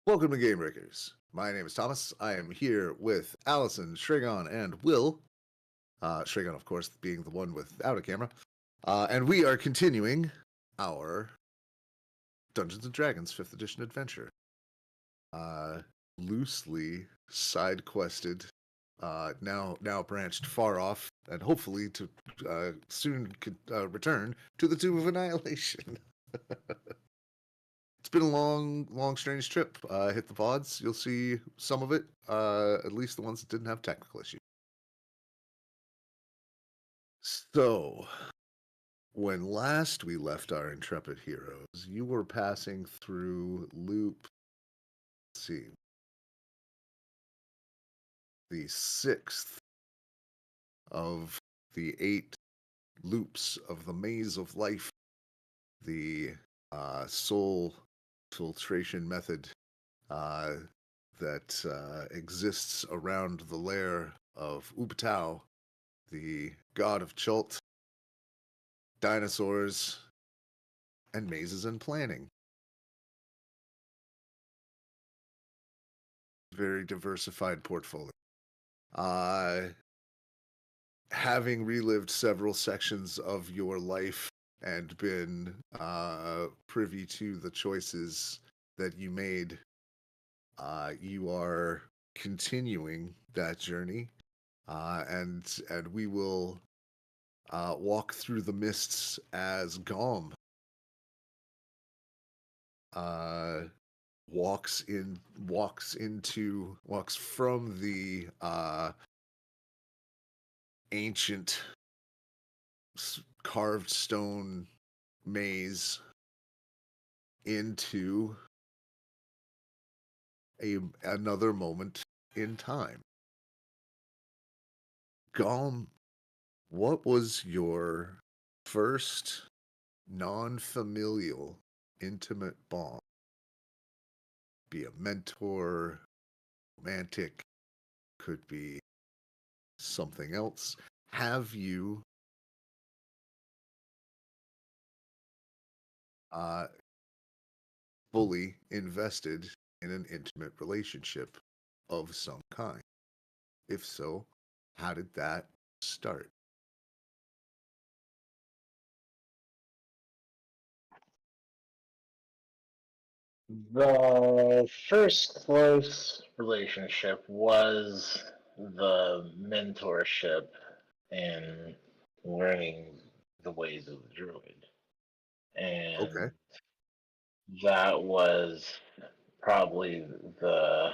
Welcome to Gamebreakers. My name is Thomas. I am here with Allison, Shragon, and Will. Shragon, of course, being the one without a camera. And we are continuing our Dungeons and Dragons 5th edition adventure. Loosely side quested, now branched far off, and hopefully to soon return to the Tomb of Annihilation. It's been a long, strange trip. Hit the pods. You'll see some of it, at least the ones that didn't have technical issues. So, when last we left our intrepid heroes, you were passing through loop, let's see, the sixth of the 8 loops of the Maze of Life, the soul filtration method that exists around the lair of Ubtao, the god of Chult, dinosaurs, and mazes and planning. Very diversified portfolio. Having relived several sections of your life and been privy to the choices that you made, you are continuing that journey, and we will walk through the mists as Gom walks from the ancient carved stone maze into another moment in time. Gom, what was your first non-familial intimate bond? Be a mentor, romantic, could be something else. Have you uh, fully invested in an intimate relationship of some kind? If so, how did that start? The first close relationship was the mentorship and learning the ways of the druid. Okay. And that was probably the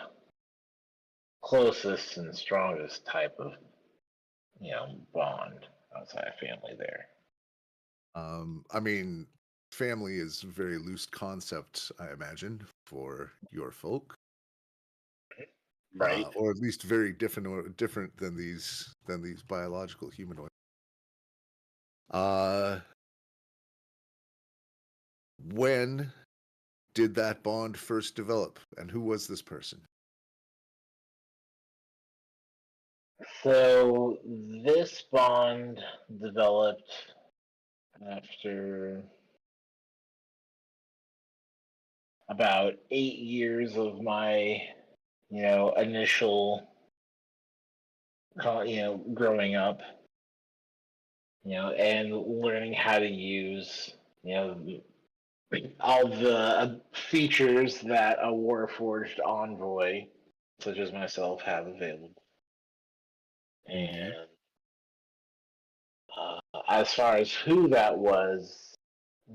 closest and strongest type of, bond outside of family there. I mean, family is a very loose concept, I imagine, for your folk, Right. or at least very different than these biological humanoids. Uh, when did that bond first develop, and who was this person? So this bond developed after about 8 years of my, initial, growing up, and learning how to use, you know, all the features that a Warforged envoy, such as myself, have available. Indeed. And as far as who that was,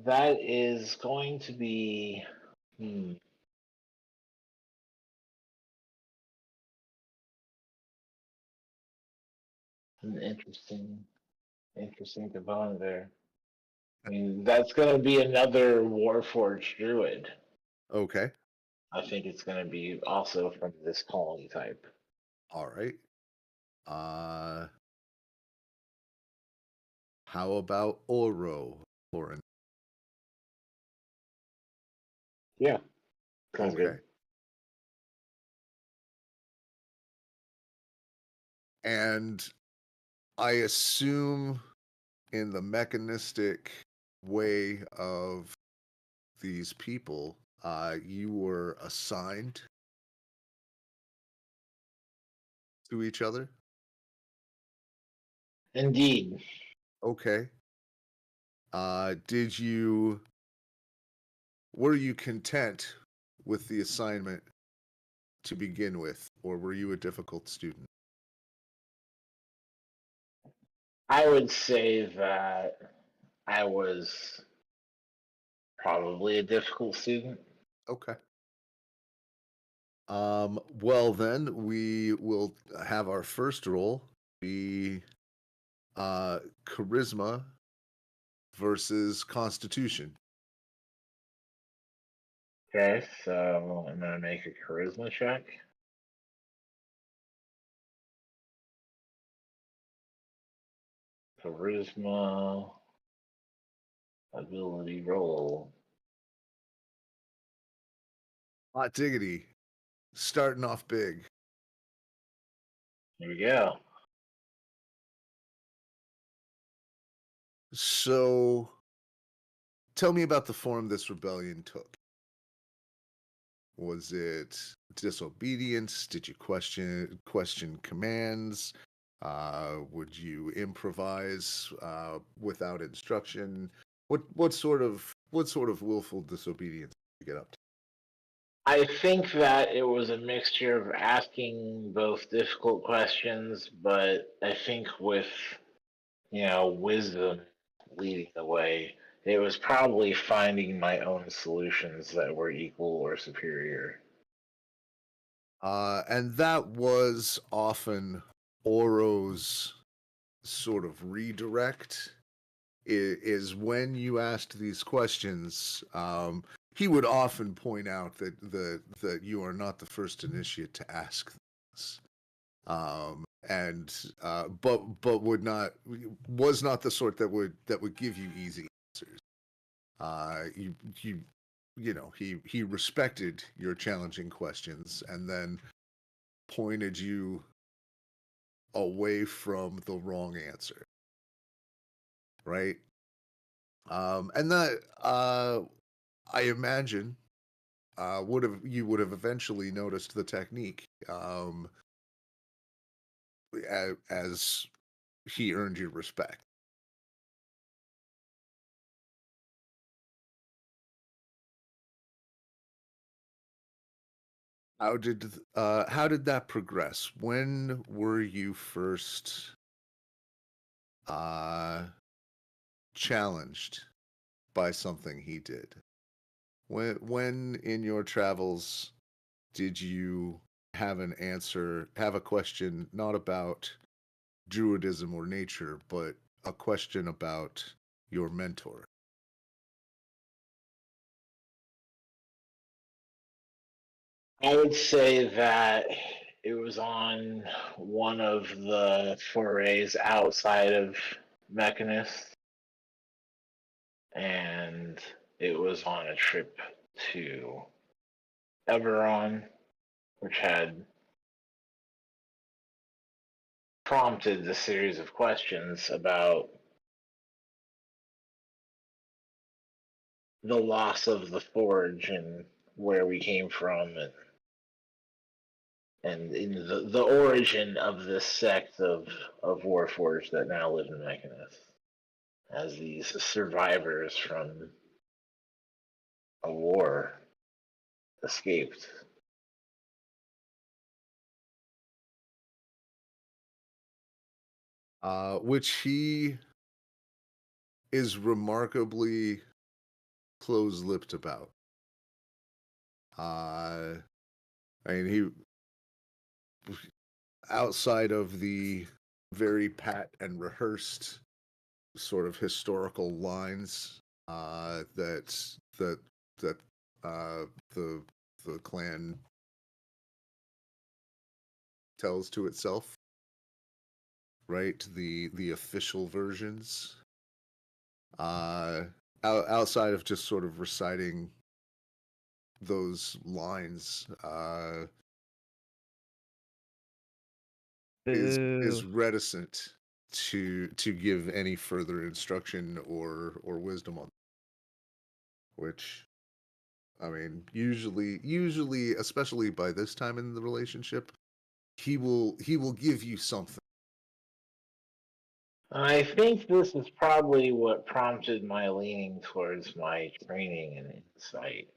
that is going to be an interesting component there. I mean, that's going to be another Warforged druid. Okay. I think it's going to be also from this colony type. All right. Uh, how about Oro for an Yeah, sounds good. okay. And I assume in the mechanistic way of these people, you were assigned to each other. Indeed. Okay. Did you were you content with the assignment to begin with, or were you a difficult student? I would say that I was probably a difficult student. Okay. Well then we will have our first roll be charisma versus constitution. Okay, so I'm gonna make a charisma check. Charisma ability roll. Hot diggity. Starting off big. Here we go. So tell me about the form this rebellion took. Was it disobedience? Did you question commands? Would you improvise without instruction? What sort of willful disobedience did you get up to? I think that it was a mixture of asking both difficult questions, but I think with wisdom leading the way, it was probably finding my own solutions that were equal or superior. And that was often Oro's sort of redirect. Is when you asked these questions, he would often point out that you are not the first initiate to ask this, and but was not the sort that would give you easy answers. You he respected your challenging questions and then pointed you away from the wrong answer, right? And that I imagine would have eventually noticed the technique as he earned your respect. How did that progress? When were you first uh, challenged by something he did? When in your travels did you have a question not about druidism or nature, but a question about your mentor? I would say that it was on one of the forays outside of Mechanist, and it was on a trip to Eberron, which had prompted the series of questions about the loss of the forge and where we came from, and in the origin of this sect of Warforged that now live in Mechanist as these survivors from a war escaped. Which he is remarkably close-lipped about. I mean, outside of the very pat and rehearsed sort of historical lines that that uh, the the clan tells to itself, right? The official versions. Uh, Outside of just sort of reciting those lines, is Boo. reticent to give any further instruction or wisdom on, which I mean, usually, especially by this time in the relationship, he will give you something. I think this is probably what prompted my leaning towards my training and insight,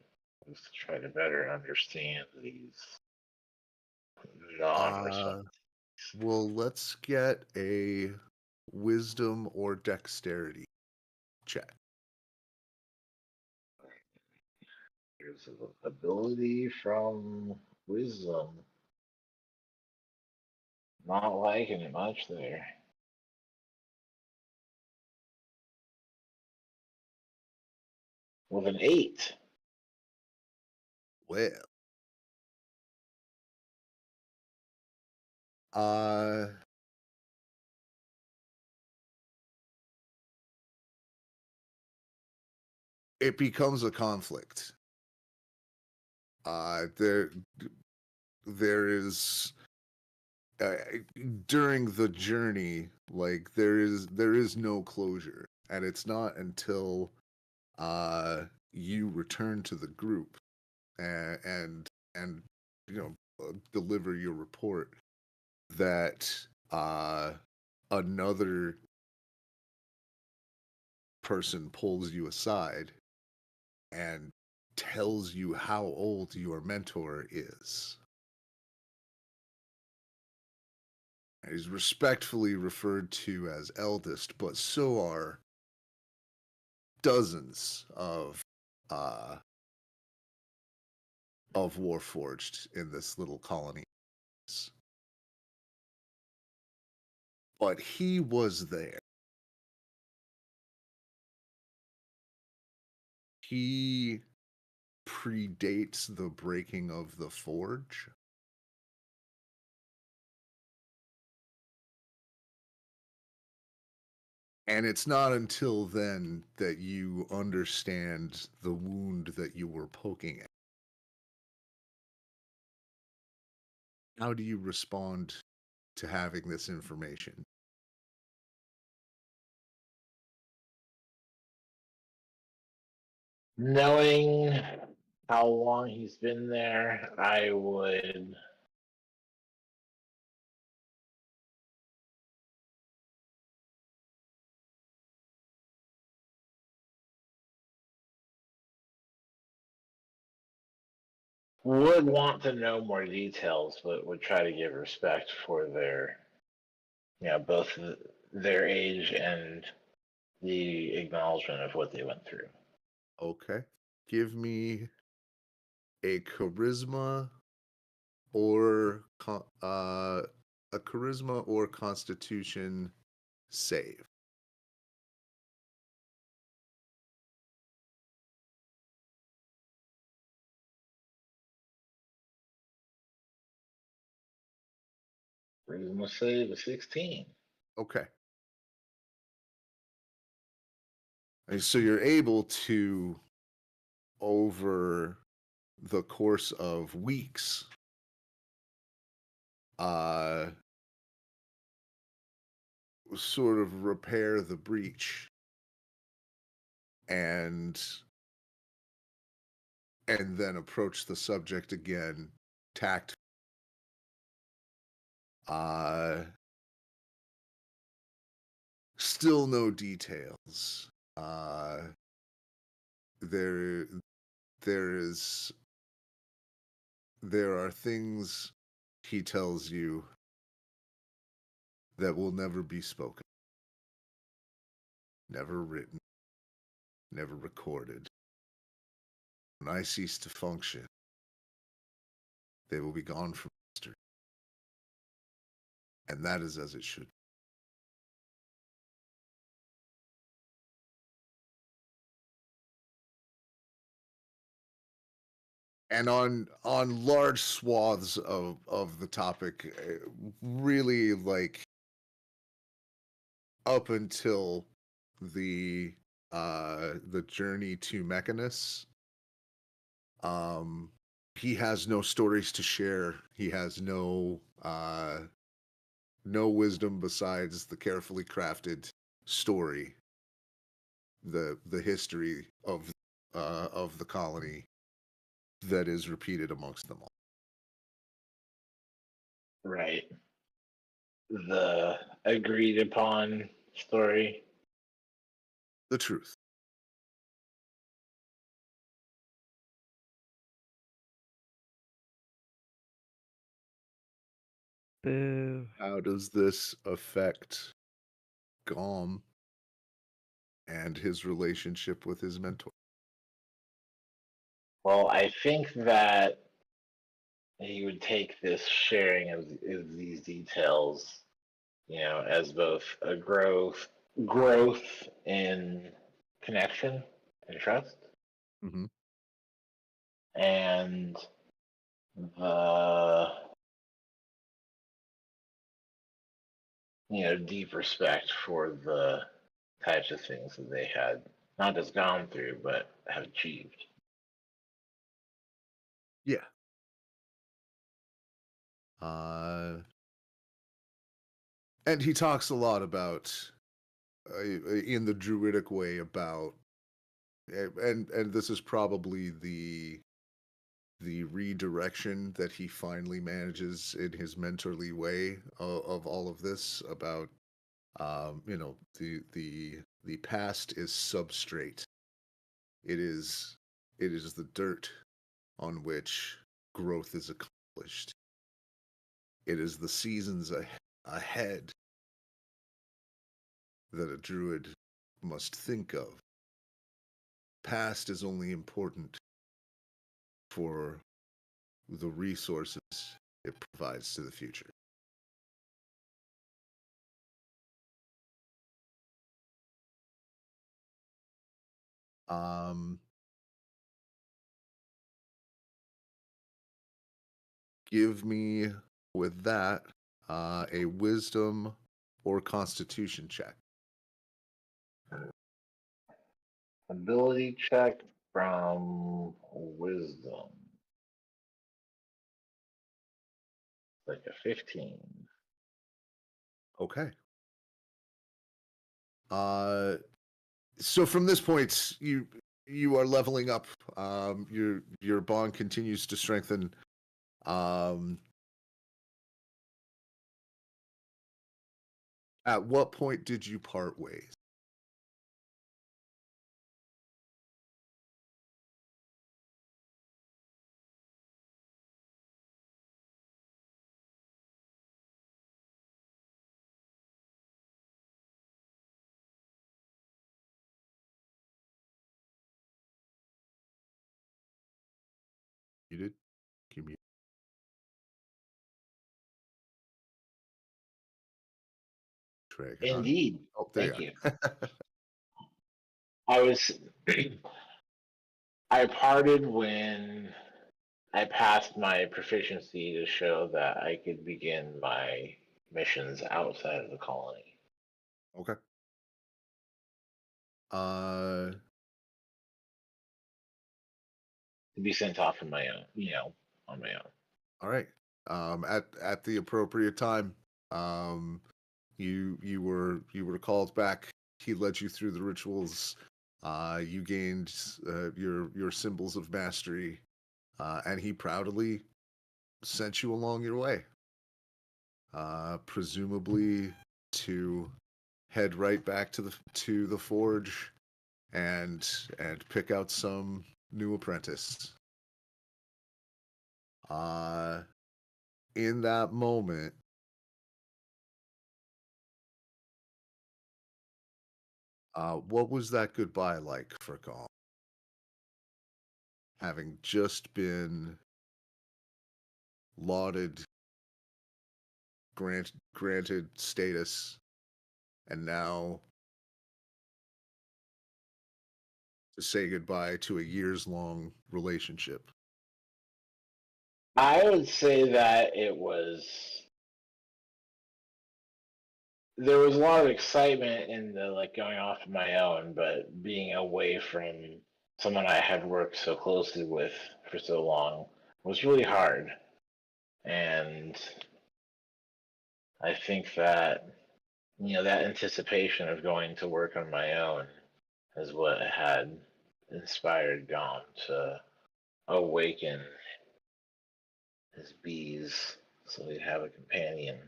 was to try to better understand these Uh, non-response. well, let's get a wisdom or dexterity check. There's an ability from wisdom. Not liking it much there. With an 8. Well, uh, it becomes a conflict. There is uh, during the journey, like there is no closure, and it's not until you return to the group and deliver your report that another person pulls you aside and tells you how old your mentor is. He's respectfully referred to as eldest, but so are dozens uh, of Warforged in this little colony. But he was there. He predates the breaking of the forge. And it's not until then that you understand the wound that you were poking at. How do you respond to having this information? Knowing how long he's been there, I would want to know more details, but would try to give respect for their, both their age and the acknowledgement of what they went through. Okay. Give me a charisma or a charisma or constitution save. Charisma save a 16. Okay. And so you're able to, over the course of weeks, uh, sort of repair the breach and then approach the subject again, tact. Uh, Still no details. There, there is, there are things he tells you that will never be spoken, never written, never recorded. When I cease to function, they will be gone from history. And that is as it should. And on large swaths of the topic, really like up until the the journey to Mechanus, um he has no stories to share. He has no wisdom besides the carefully crafted story, the history of the colony that is repeated amongst them all. Right. The agreed upon story. The truth. Boo. How does this affect Gom and his relationship with his mentor? Well, I think that he would take this sharing of these details, as both a growth in connection and trust, Mm-hmm. and the deep respect for the types of things that they had not just gone through but have achieved. Yeah. And he talks a lot about, in the druidic way, about, and this is probably the redirection that he finally manages in his mentorly way of all of this about, the past is substrate. It is the dirt on which growth is accomplished. It is the seasons ahead that a druid must think of. Past is only important for the resources it provides to the future. Give me, with that, a wisdom or constitution check. Ability check from wisdom. Like a 15. Okay. So from this point, you are leveling up. Your bond continues to strengthen. At what point did you part ways? You did? Give me. Indeed. Oh, there Thank you you. are. I was I parted when I passed my proficiency to show that I could begin my missions outside of the colony. Okay. Uh, To be sent off on my own, on my own. all right. At the appropriate time, you were called back. He led you through the rituals. You gained your symbols of mastery, and he proudly sent you along your way. Presumably to head right back to the forge and pick out some new apprentice. In that moment, what was that goodbye like for Gom? Having just been lauded, granted status, and now to say goodbye to a years-long relationship. I would say that there was a lot of excitement in the going off on my own, but being away from someone I had worked so closely with for so long was really hard. And I think that that anticipation of going to work on my own is what had inspired Gom to awaken his bees so he'd have a companion.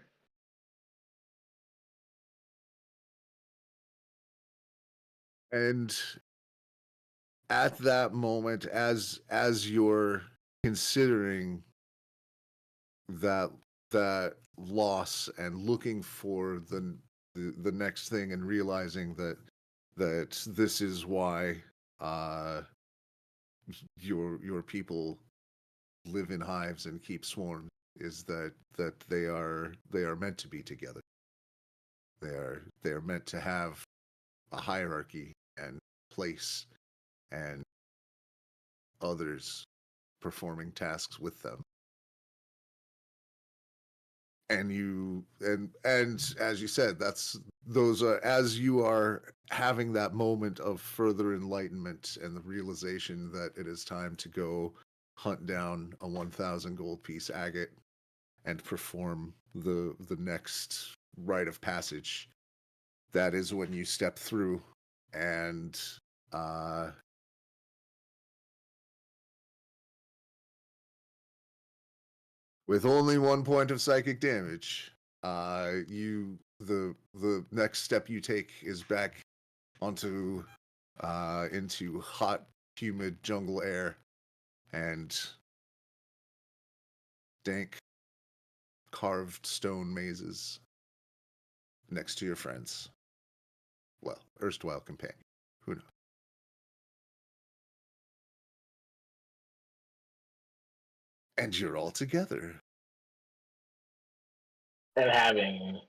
And at that moment, as you're considering that loss and looking for the next thing and realizing that this is why uh your people live in hives and keep swarms, is that they are meant to be together. They are meant to have a hierarchy and place and others performing tasks with them. And as you said, those are, as you are having that moment of further enlightenment and the realization that it is time to go hunt down a 1,000 gold piece agate and perform the next rite of passage. That is when you step through, and with only 1 point of psychic damage, the next step you take is back onto into hot, humid jungle air and dank, carved stone mazes next to your friends. Well, erstwhile companion. Who knows? And you're all together. And having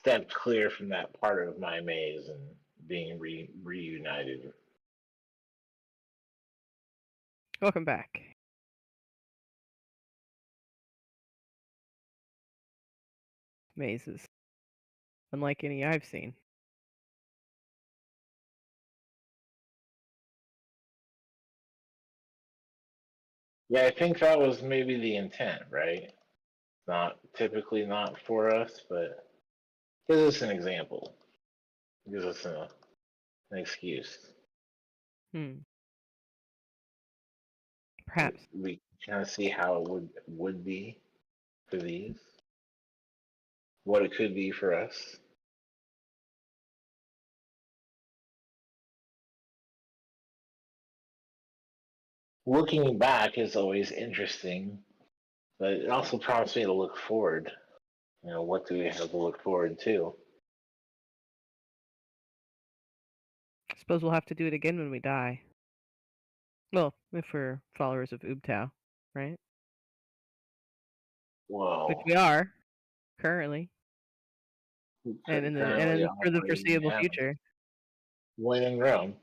stepped clear from that part of my maze and being reunited. Welcome back. Mazes. Unlike any I've seen. Yeah, I think that was maybe the intent, right? Typically not for us, but gives us an example. Gives us an excuse. Perhaps. We kind of see how it would be for these. What it could be for us. Looking back is always interesting, but it also prompts me to look forward. You know, what do we have to look forward to? I suppose we'll have to do it again when we die. Well, if we're followers of Ubtao, right? Well, which we are currently, and currently for the operating foreseeable now. future. When in Rome.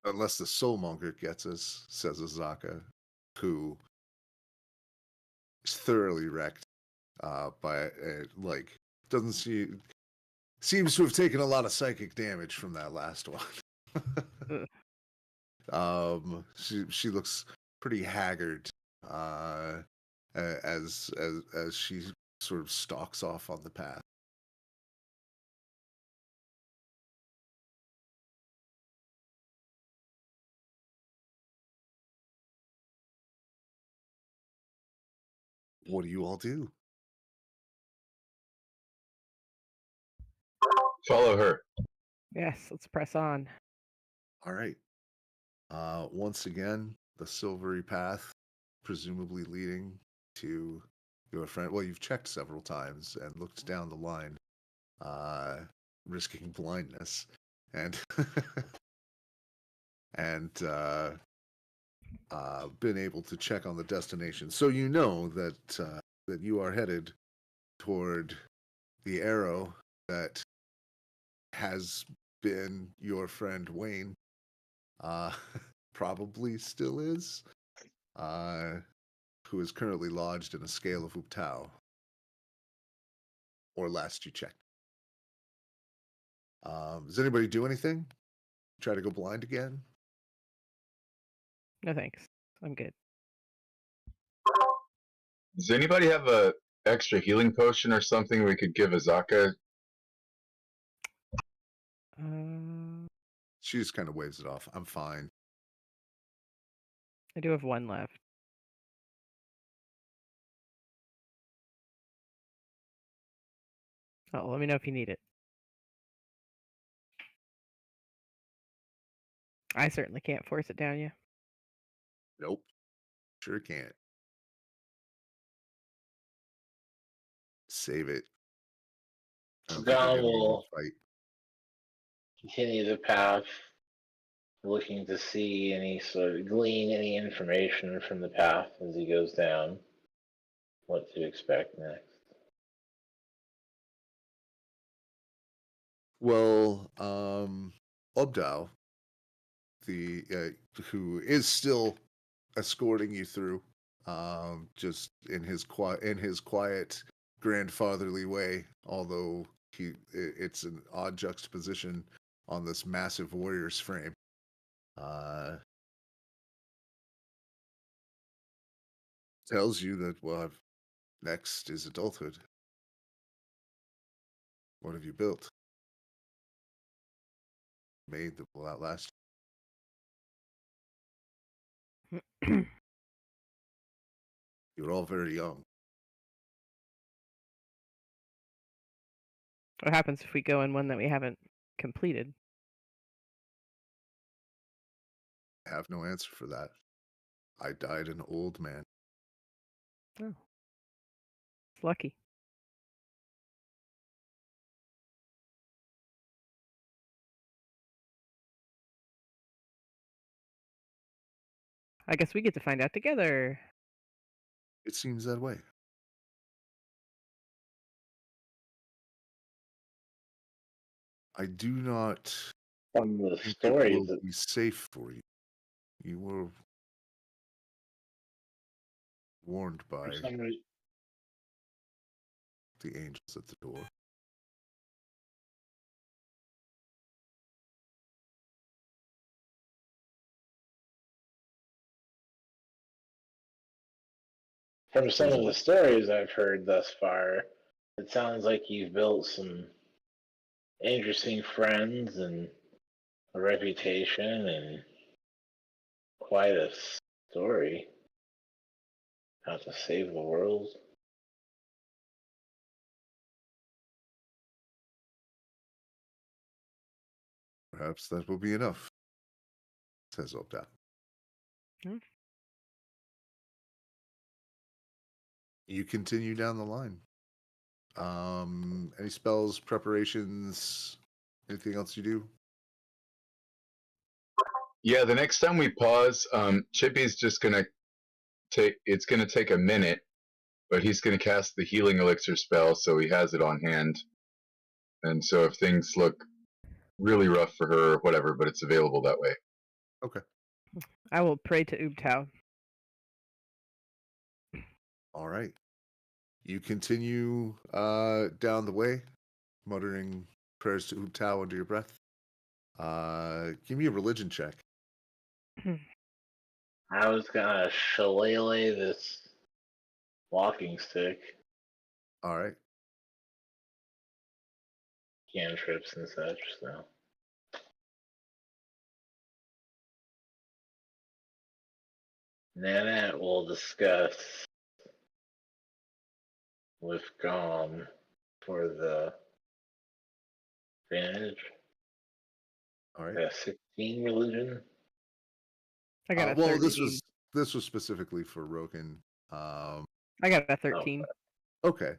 Unless the soulmonger gets us, says Azaka, who is thoroughly wrecked by like doesn't seems to have taken a lot of psychic damage from that last one. She looks pretty haggard as she sort of stalks off on the path. What do you all do? Follow her. Yes, let's press on. All right. Once again, the silvery path, presumably leading to your friend. Well, you've checked several times and looked down the line, risking blindness, and and been able to check on the destination. So you know that that you are headed toward the arrow that has been your friend Wayne, probably still is, who is currently lodged in a scale of Ubtao, or last you checked. Does anybody do anything? Try to go blind again? No thanks. I'm good. Does anybody have a extra healing potion or something we could give Azaka She just kind of waves it off. I'm fine. I do have one left. Oh, let me know if you need it. I certainly can't force it down you. Nope. Sure can't. Save it. I don't think we're Gon getting into will a fight. continue the path, looking to see any sort of glean any information from the path as he goes down. What to expect next. Well, Obdao, who is still escorting you through, just in his quiet grandfatherly way, although it's an odd juxtaposition on this massive warrior's frame. Tells you that next is adulthood. What have you built? Made that will outlast. You're all very young. What happens if we go in one that we haven't completed? I have no answer for that. I died an old man. Oh, it's lucky. I guess we get to find out together. It seems that way. I do not From the think it stories will that be safe for you. You were warned by for some reason, the angels at the door. from some of the stories I've heard thus far, it sounds like you've built some interesting friends and a reputation and quite a story how to save the world. Perhaps that will be enough, says Obda. Hmm. You continue down the line. Any spells, preparations, anything else you do? Yeah, the next time we pause, Chippy's just gonna it's gonna take a minute, but he's gonna cast the healing elixir spell, so he has it on hand. And so if things look really rough for her or whatever, but it's available that way. Okay. I will pray to Ubtao. All right. You continue down the way, muttering prayers to Ubtao under your breath. Give me a religion check. I was gonna shillelagh this walking stick, All right. cantrips and such, so. Nanette will discuss with Gom for the advantage. All right. Yeah, 16 religion. I got a Well, 13. this was specifically for Rogan. I got a 13. Okay.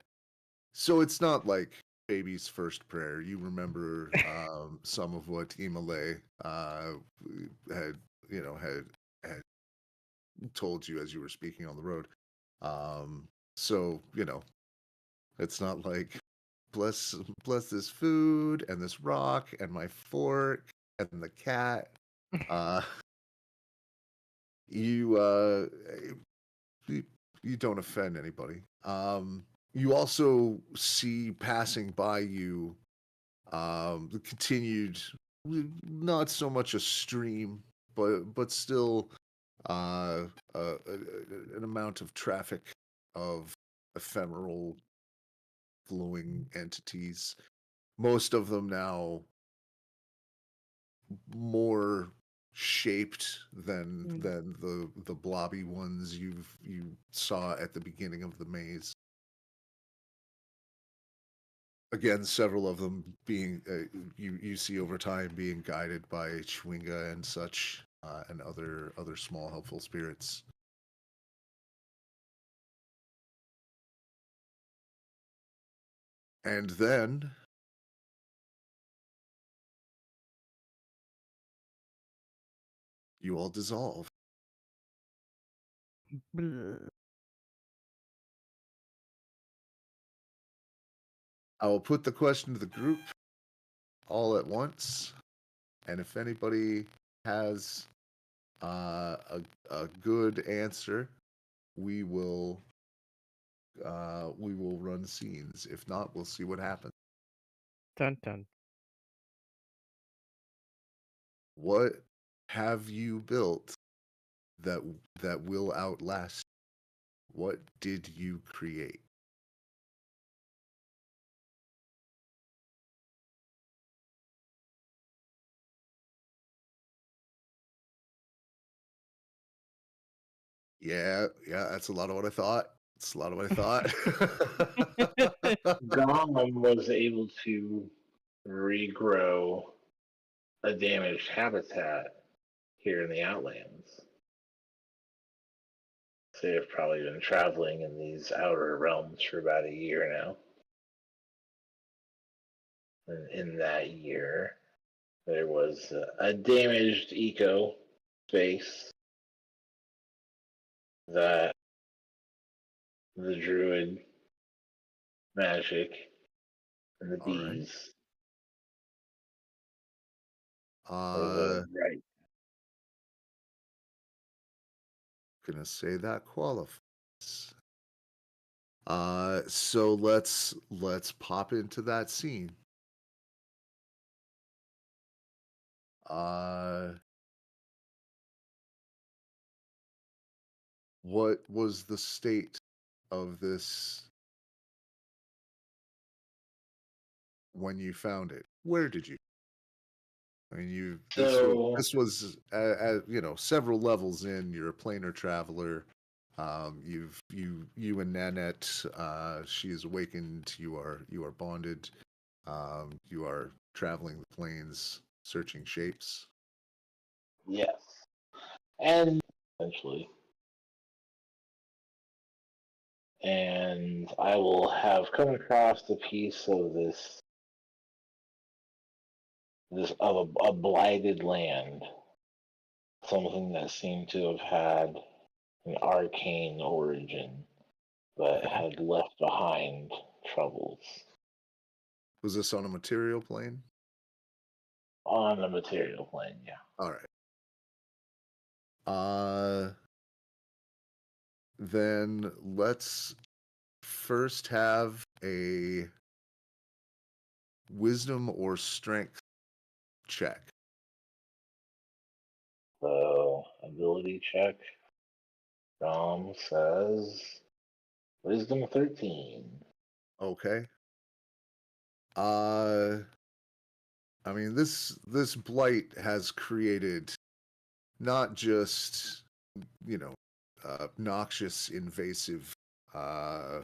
So it's not like baby's first prayer. You remember some of what Imale had had told you as you were speaking on the road. So it's not like bless this food and this rock and my fork and the cat. You you don't offend anybody. You also see passing by you the continued, not so much a stream, but still an amount of traffic of ephemeral flowing entities. Most of them now more shaped than Mm. the blobby ones you saw at the beginning of the maze. Again, several of them being you see over time being guided by Chwinga and such, and other small helpful spirits. And then you all dissolve. Bleh. I will put the question to the group all at once, and if anybody has a good answer, we will run scenes. If not, we'll see what happens. Dun dun. What have you built that will outlast? What did you create? Yeah, that's a lot of what I thought. It's a lot of what I thought. Gom was able to regrow a damaged habitat here in the Outlands. So they've probably been traveling in these outer realms for about a year now. And in that year, there was a damaged eco space that the druid magic and the All right. bees was right. Gonna say that qualifies. So let's pop into that scene. What was the state of this when you found it? Where did you? I mean, So this was several levels in. You're a planar traveler. You and Nanette. She is awakened. You are bonded. You are traveling the plains, searching shapes. yes, and eventually, and I will have come across a piece of this of a blighted land, something that seemed to have had an arcane origin, but Okay. had left behind troubles Was this on a material plane? on the material plane. Yeah. All right. Then let's first have a wisdom or strength check. So ability check. Dom says wisdom 13. Okay. I mean, this blight has created not just noxious, invasive, uh,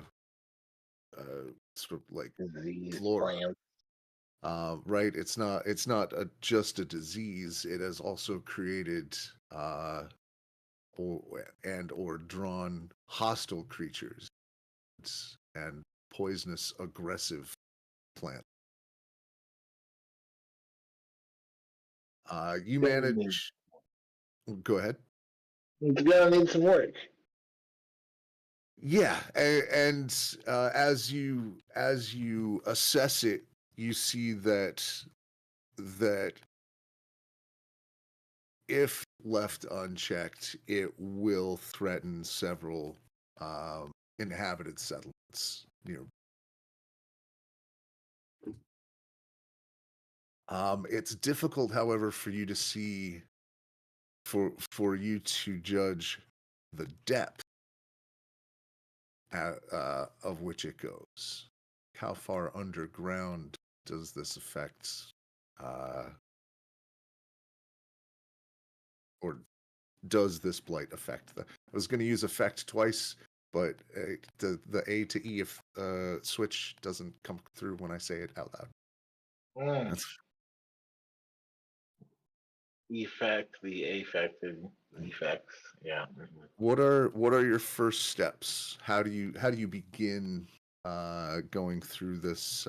sort of like Disease flora. plant. Right? It's not just a disease. It has also created or drawn hostile creatures and poisonous, aggressive plants. You manage. Go ahead. It's gonna need some work. Yeah, and as you assess it, you see that if left unchecked, it will threaten several inhabited settlements near. It's difficult, however, for you to see, for you to judge the depth of which it goes. How far underground does this affect does this blight affect them? I was going to use affect twice, but the A to E switch doesn't come through when I say it out loud. Mm. Effect, the affected effects. Yeah. What are your first steps? How do you begin going through this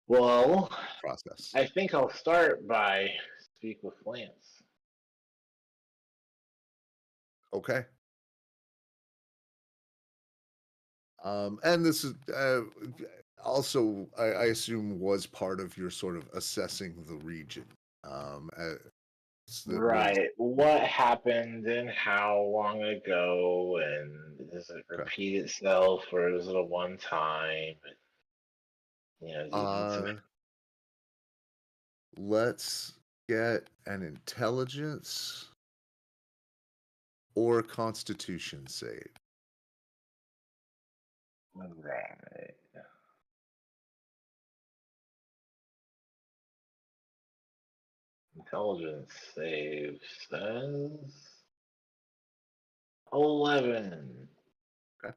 Well, process? I think I'll start by speak with Lance. Okay. And this is also, I assume, was part of your sort of assessing the region. That was Right. What happened and how long ago, and does it okay. repeat itself, or is it a one time? You know, Let's get an intelligence or constitution save. right. Intelligence save says 11. Okay.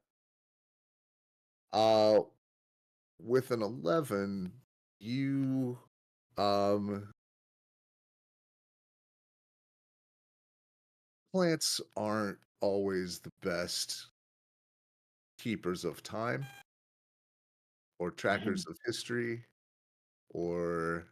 Uh, with an 11, you plants aren't always the best keepers of time or trackers of history or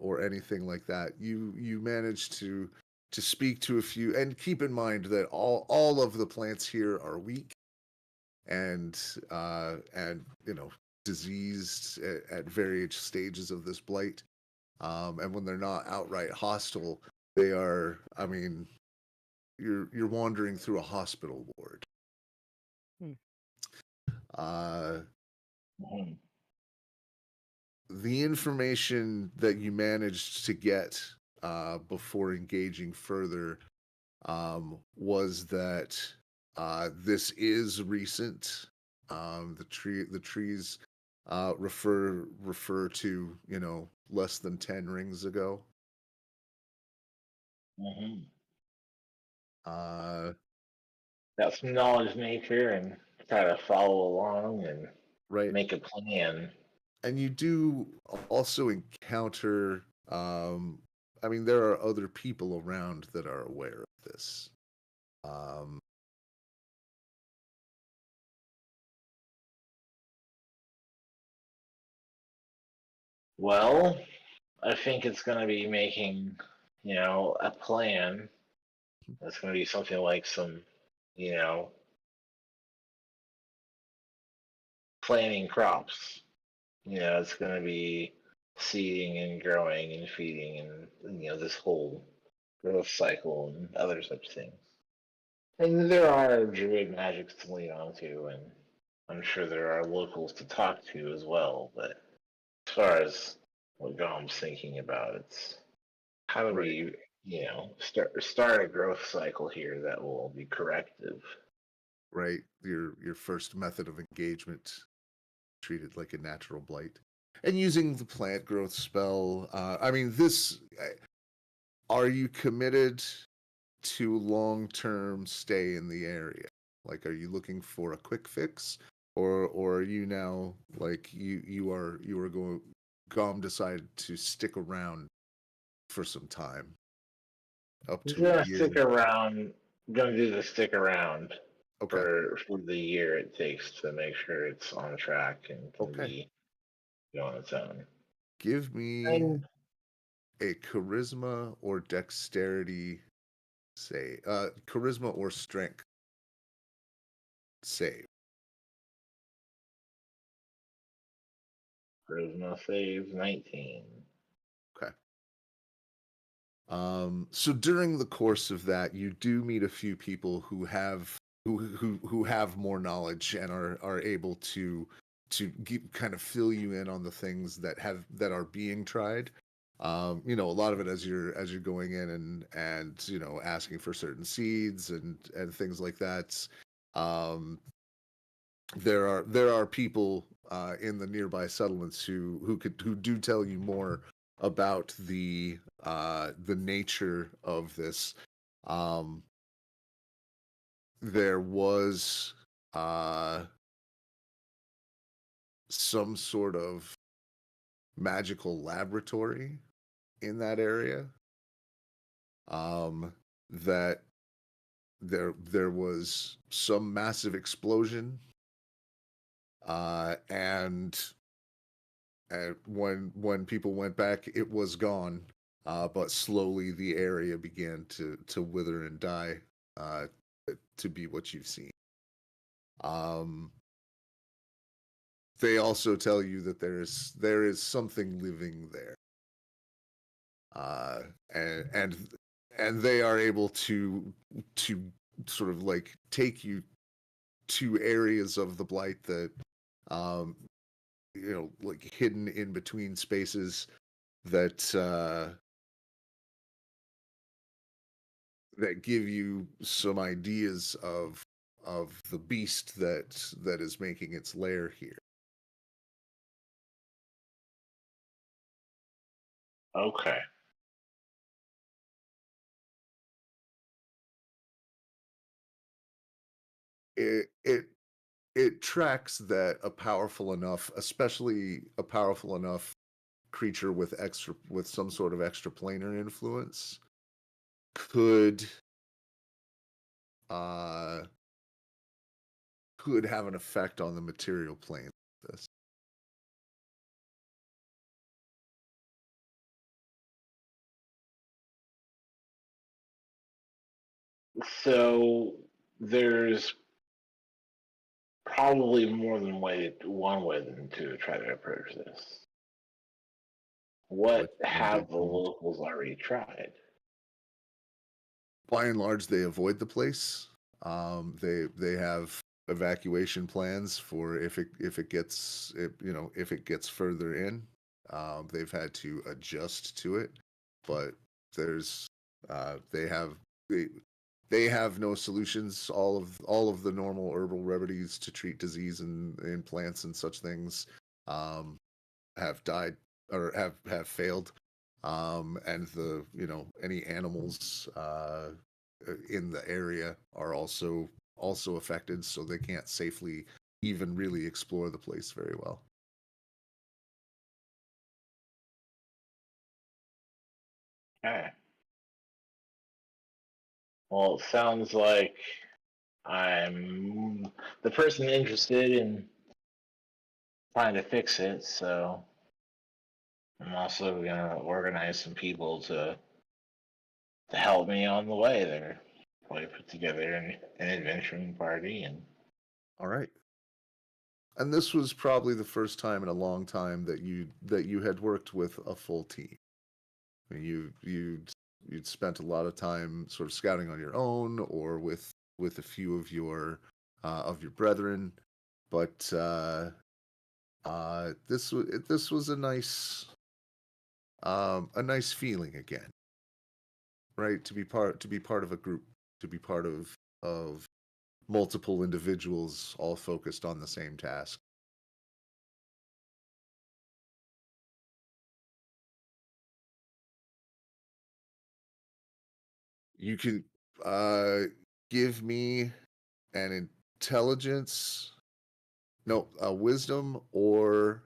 or anything like that. You manage to speak to a few, and keep in mind that all of the plants here are weak and diseased at various stages of this blight. And when they're not outright hostile, they are. I mean, you're wandering through a hospital ward. Hmm. Mhm. The information that you managed to get before engaging further was that this is recent. The trees refer to less than 10 rings ago. Mhm. Uh, Got some knowledge nature and try to follow along and right, make a plan. and you do also encounter. I mean, there are other people around that are aware of this. Um, Well, I think it's going to be making, a plan. It's going to be something like some, you know, planting crops. It's going to be seeding and growing and feeding and, this whole growth cycle and other such things. And there are druid magics to lean onto, and I'm sure there are locals to talk to as well. But as far as what Gom's thinking about, it's how do right, we, start a growth cycle here that will be corrective. right. Your first method of engagement treated like a natural blight, and using the plant growth spell. I mean, this. Are you committed to long-term stay in the area? Like, are you looking for a quick fix, or are you now like you are going? Gom decided to stick around for some time, up He's to a gonna year. stick around. Gonna do the stick around Okay, for the year it takes to make sure it's on track and can okay. be on its own. Give me And a charisma or dexterity save. Charisma or strength save. charisma saves 19. Okay. So during the course of that, you do meet a few people who have more knowledge and are able to kind of fill you in on the things that are being tried. A lot of it as you're going in and asking for certain seeds and things like that. Um, there are people in the nearby settlements who do tell you more about the nature of this. There was some sort of magical laboratory in that area. That there was some massive explosion, and when people went back, it was gone. But slowly the area began to wither and die, to be what you've seen. They also tell you that there is something living there, and they are able to sort of like take you to areas of the blight that, like hidden in between spaces that that give you some ideas of the beast that is making its lair here. Okay. It tracks that especially a powerful enough creature with some sort of extraplanar influence could have an effect on the material plane like this. So there's probably more than one way than to try to approach this. What have the locals already tried? By and large, they avoid the place. They have evacuation plans for if it gets further in. They've had to adjust to it, but there's they have no solutions. All of the normal herbal remedies to treat disease in plants and such things have died or have failed. And any animals in the area are also affected, so they can't safely even really explore the place very well. Okay. Well, it sounds like I'm the person interested in trying to fix it, so I'm also gonna organize some people to help me on the way there. Probably put together an adventuring party and. All right. And this was probably the first time in a long time that you had worked with a full team. I mean, you'd spent a lot of time sort of scouting on your own or with a few of your brethren, but this was a nice feeling again, right? To be part of a group, to be part of multiple individuals all focused on the same task. You can give me an intelligence, no, a wisdom, or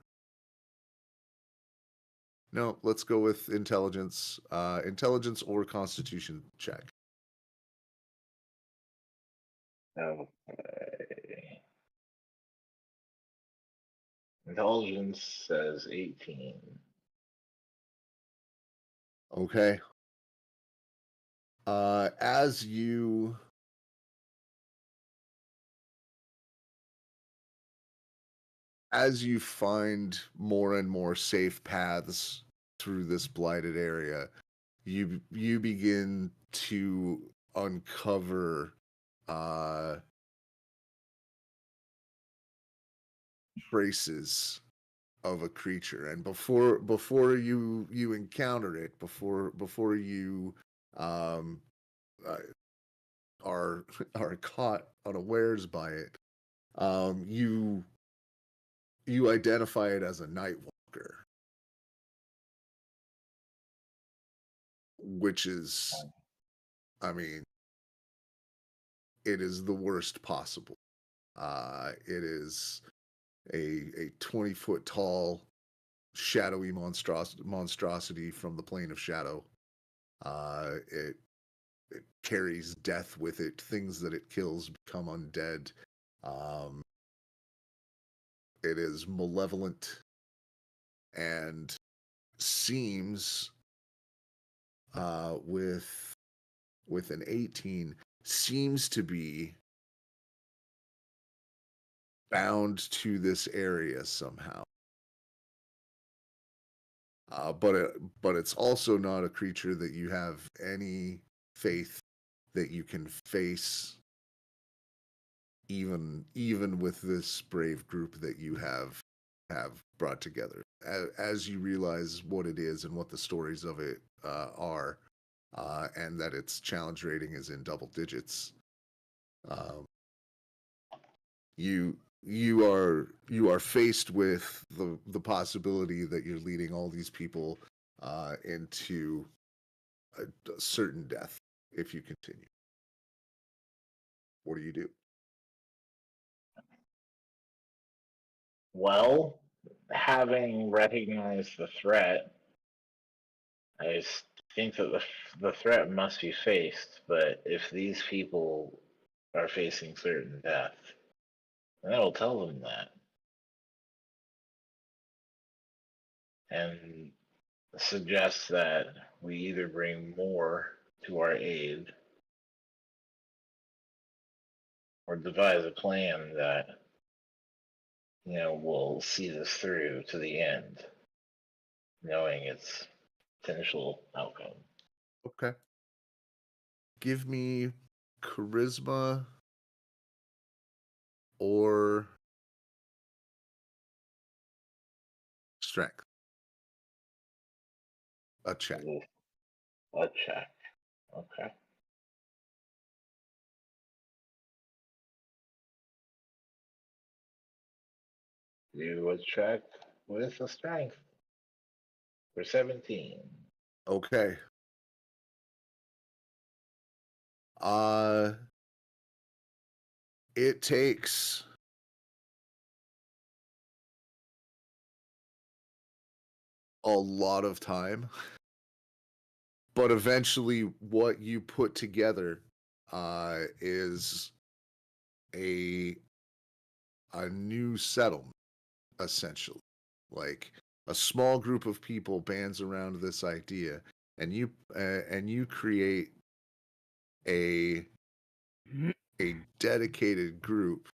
no, let's go with intelligence, intelligence or constitution check. Okay. Intelligence says 18. Okay. As you find more and more safe paths through this blighted area, you begin to uncover traces of a creature, and before you encounter it, before you um, uh, are caught unawares by it, you identify it as a night walker. which is, I mean, it is the worst possible. It is a 20-foot tall, shadowy monstrosity from the plane of shadow. It carries death with it. Things that it kills become undead. It is malevolent and seems, with an 18, seems to be bound to this area somehow. But it's also not a creature that you have any faith that you can face, even with this brave group that you have brought together. As you realize what it is and what the stories of it are, and that its challenge rating is in double digits, you are faced with the possibility that you're leading all these people into a certain death if you continue. What do you do? Well, having recognized the threat, I think that the threat must be faced. But if these people are facing certain death, then I will tell them that, and suggest that we either bring more to our aid or devise a plan that will see this through to the end, knowing its potential outcome. Okay. Give me charisma or strength. A check. A check. Okay. Do a check with a strength for 17. Okay. It takes a lot of time, but eventually what you put together is a new settlement, essentially. Like a small group of people bands around this idea, and you create a dedicated group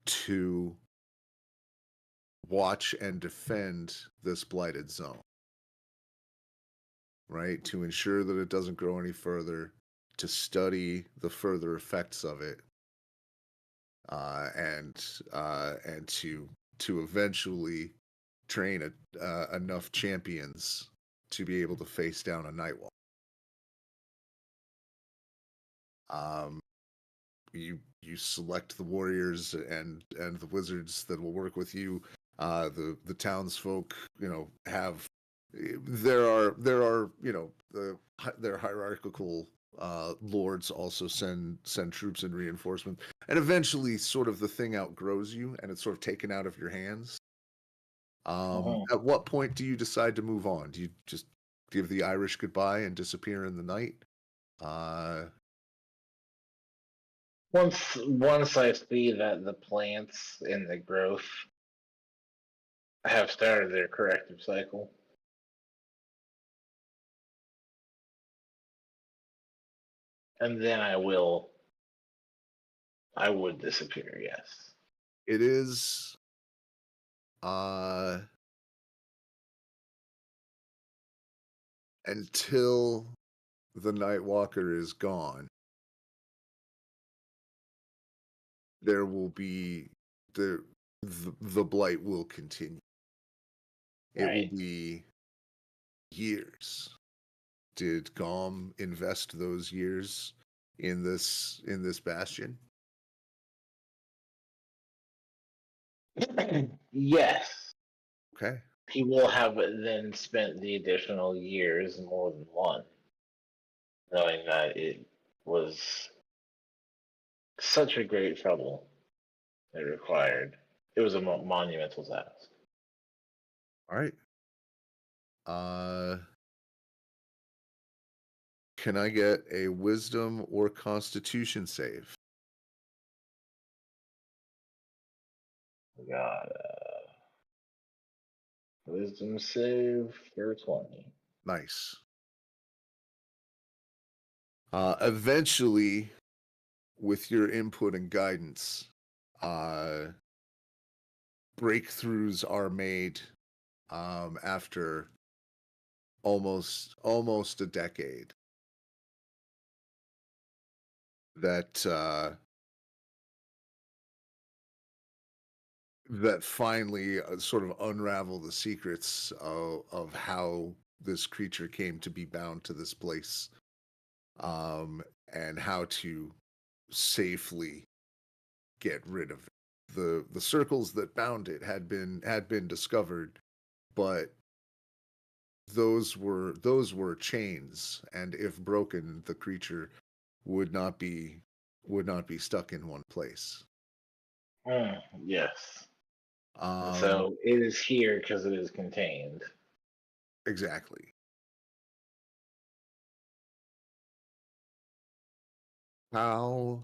to watch and defend this blighted zone, right? To ensure that it doesn't grow any further, to study the further effects of it, and to eventually train enough champions to be able to face down a Nightwalk. You select the warriors and the wizards that will work with you. The townsfolk, have there are their hierarchical lords also send troops and reinforcement, and eventually sort of the thing outgrows you and it's sort of taken out of your hands. At what point do you decide to move on? Do you just give the Irish goodbye and disappear in the night? Once I see that the plants and the growth have started their corrective cycle, and then I would disappear, yes. It is until the Nightwalker is gone, there will be the blight will continue. It Right. will be years. Did Gom invest those years in this bastion? Yes. Okay. he will have then spent the additional years, more than one, knowing that it was such a great trouble it required. It was a monumental task. All right. Can I get a wisdom or constitution save? We got wisdom save for 20. Nice. Eventually, with your input and guidance, breakthroughs are made after almost a decade that that finally sort of unravel the secrets of how this creature came to be bound to this place, and how to safely get rid of it. The circles that bound it had been discovered, but those were chains, and if broken, the creature would not be stuck in one place. Yes. Um, So it is here because it is contained. exactly. How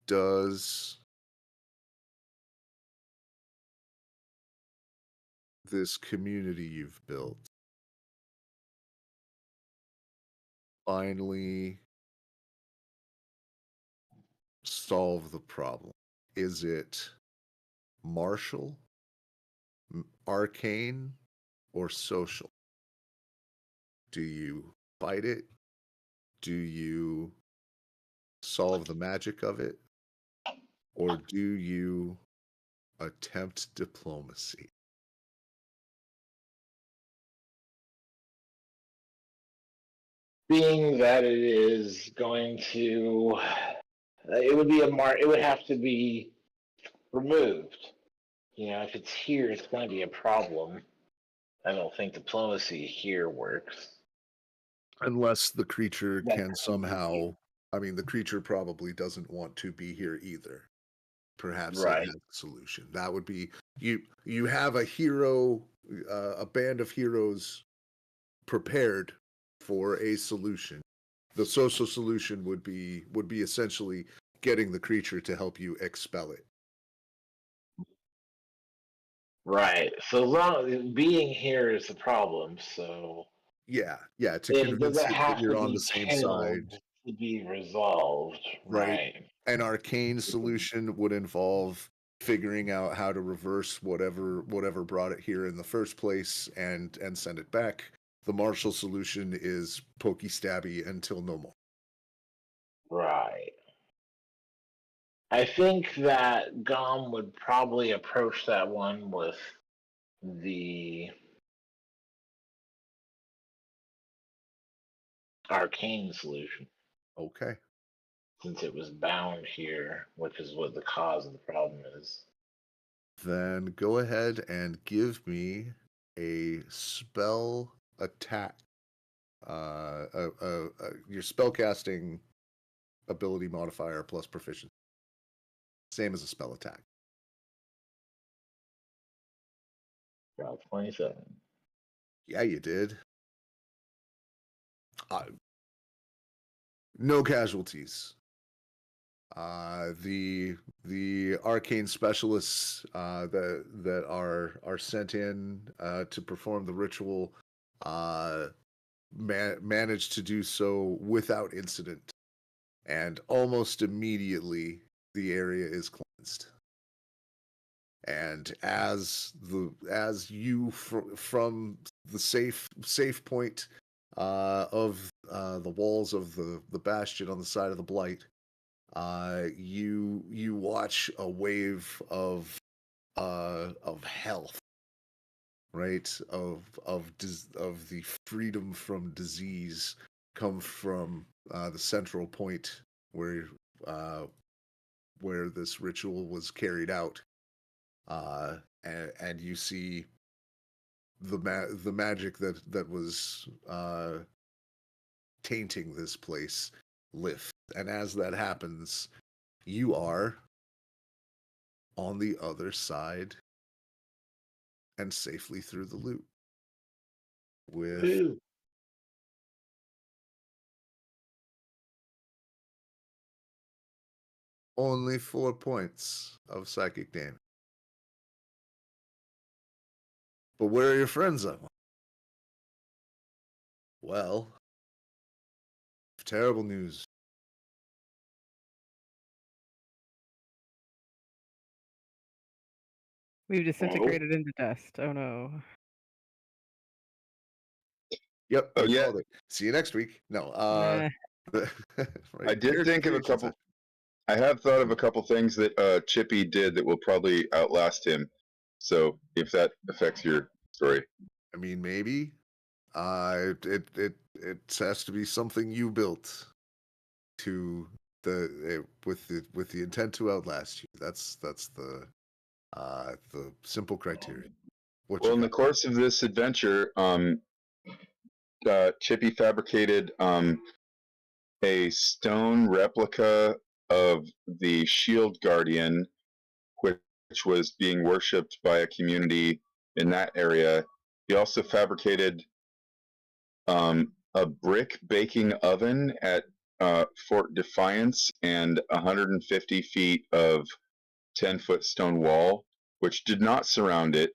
does this community you've built finally solve the problem? Is it martial, arcane, or social? Do you fight it? Do you solve the magic of it? Or do you attempt diplomacy? Being that it is going to, it would be it would have to be removed. If it's here, it's going to be a problem. I don't think diplomacy here works. Unless the creature That can could be somehow, I mean, the creature probably doesn't want to be here either. Perhaps it Right. has a solution. That would be you have a hero, a band of heroes prepared for a solution. The social solution would be essentially getting the creature to help you expel it. Right. So long being here is the problem. So Yeah, to it convince doesn't it that have to you're on be the same killed side, to be resolved. right? Right. An arcane solution would involve figuring out how to reverse whatever brought it here in the first place and send it back. The martial solution is pokey stabby until no more. Right. I think that Gom would probably approach that one with the arcane solution, Okay. since it was bound here, which is what the cause of the problem is. Then go ahead and give me a spell attack. Your spellcasting ability modifier plus proficiency. Same as a spell attack. About 27. Yeah, you did. No casualties. The arcane specialists that are sent in to perform the ritual managed to do so without incident, and almost immediately the area is cleansed. And as you from the safe point of the walls of the bastion on the side of the blight, you watch a wave of health, right? Of the freedom from disease come from the central point where this ritual was carried out, and you see the magic that was tainting this place lift. And as that happens, you are on the other side and safely through the loop with Woo. only 4 points of psychic damage. But where are your friends at? Well, terrible news. We've disintegrated into dust. Oh no. Yep, Oh, you yeah. called it. See you next week. No, Nah. I did think of a couple. I have thought of a couple things that Chippy did that will probably outlast him. So if that affects your story, I mean, maybe. It has to be something you built to with the intent to outlast you. That's the simple criteria. What well, you in the got? course of this adventure, Chippy fabricated a stone replica of the Shield Guardian, which was being worshipped by a community in that area. He also fabricated a brick baking oven at Fort Defiance and 150 feet of 10-foot stone wall, which did not surround it,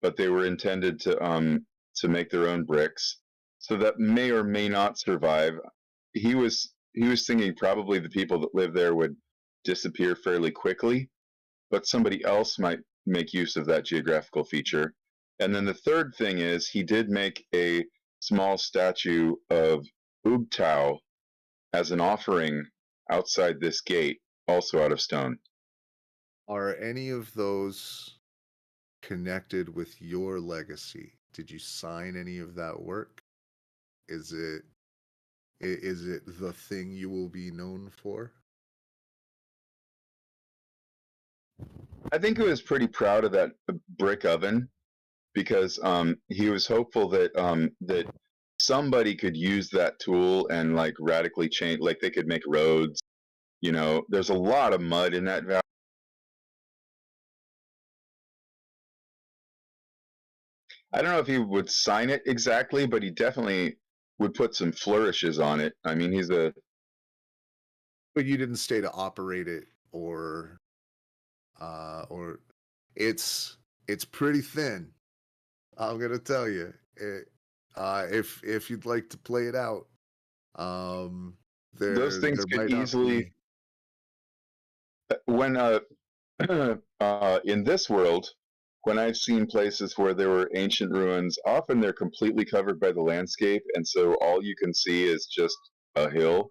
but they were intended to make their own bricks. So that may or may not survive. He was thinking probably the people that live there would disappear fairly quickly, but somebody else might make use of that geographical feature. And then the third thing is he did make a small statue of Ubtao as an offering outside this gate, also out of stone. Are any of those connected with your legacy? Did you sign any of that work? Is it the thing you will be known for? I think he was pretty proud of that brick oven because he was hopeful that that somebody could use that tool and like radically change, like they could make roads. You know, there's a lot of mud in that valley. I don't know if he would sign it exactly, but he definitely would put some flourishes on it. I mean, he's a. But you didn't stay to operate it, or it's pretty thin. I'm gonna tell you. If you'd like to play it out, Those things there could might not easily be. when in this world, when I've seen places where there were ancient ruins, often they're completely covered by the landscape, and so all you can see is just a hill,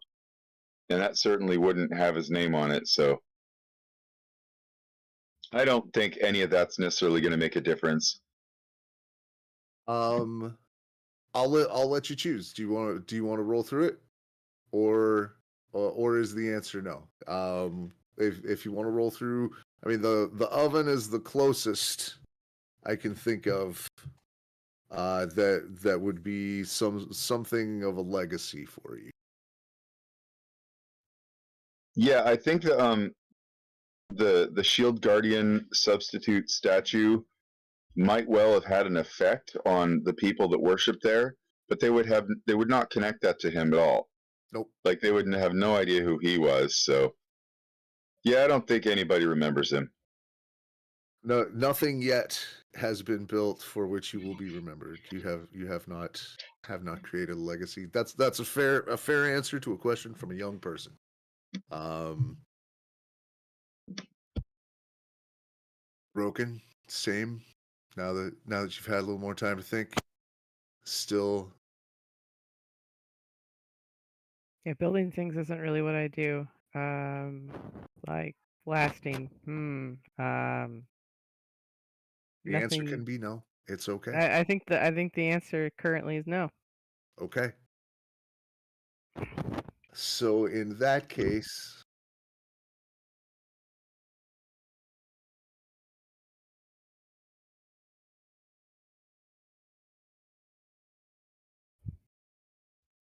and that certainly wouldn't have his name on it. So I don't think any of that's necessarily going to make a difference. Um, I'll let you choose. Do you want to roll through it, or is the answer no? If you want to roll through, I mean the oven is the closest I can think of. That would be something of a legacy for you. Yeah, I think the Shield Guardian substitute statue might well have had an effect on the people that worship there, but they would not connect that to him at all. Nope. Like they wouldn't have no idea who he was. So yeah, I don't think anybody remembers him. No, nothing yet has been built for which you will be remembered. You have not created a legacy. That's a fair answer to a question from a young person. Broken, same. Now that you've had a little more time to think, still. Yeah, building things isn't really what I do. Like lasting. The answer Nothing. can be no. It's okay. I think the answer currently is no. Okay. So in that case,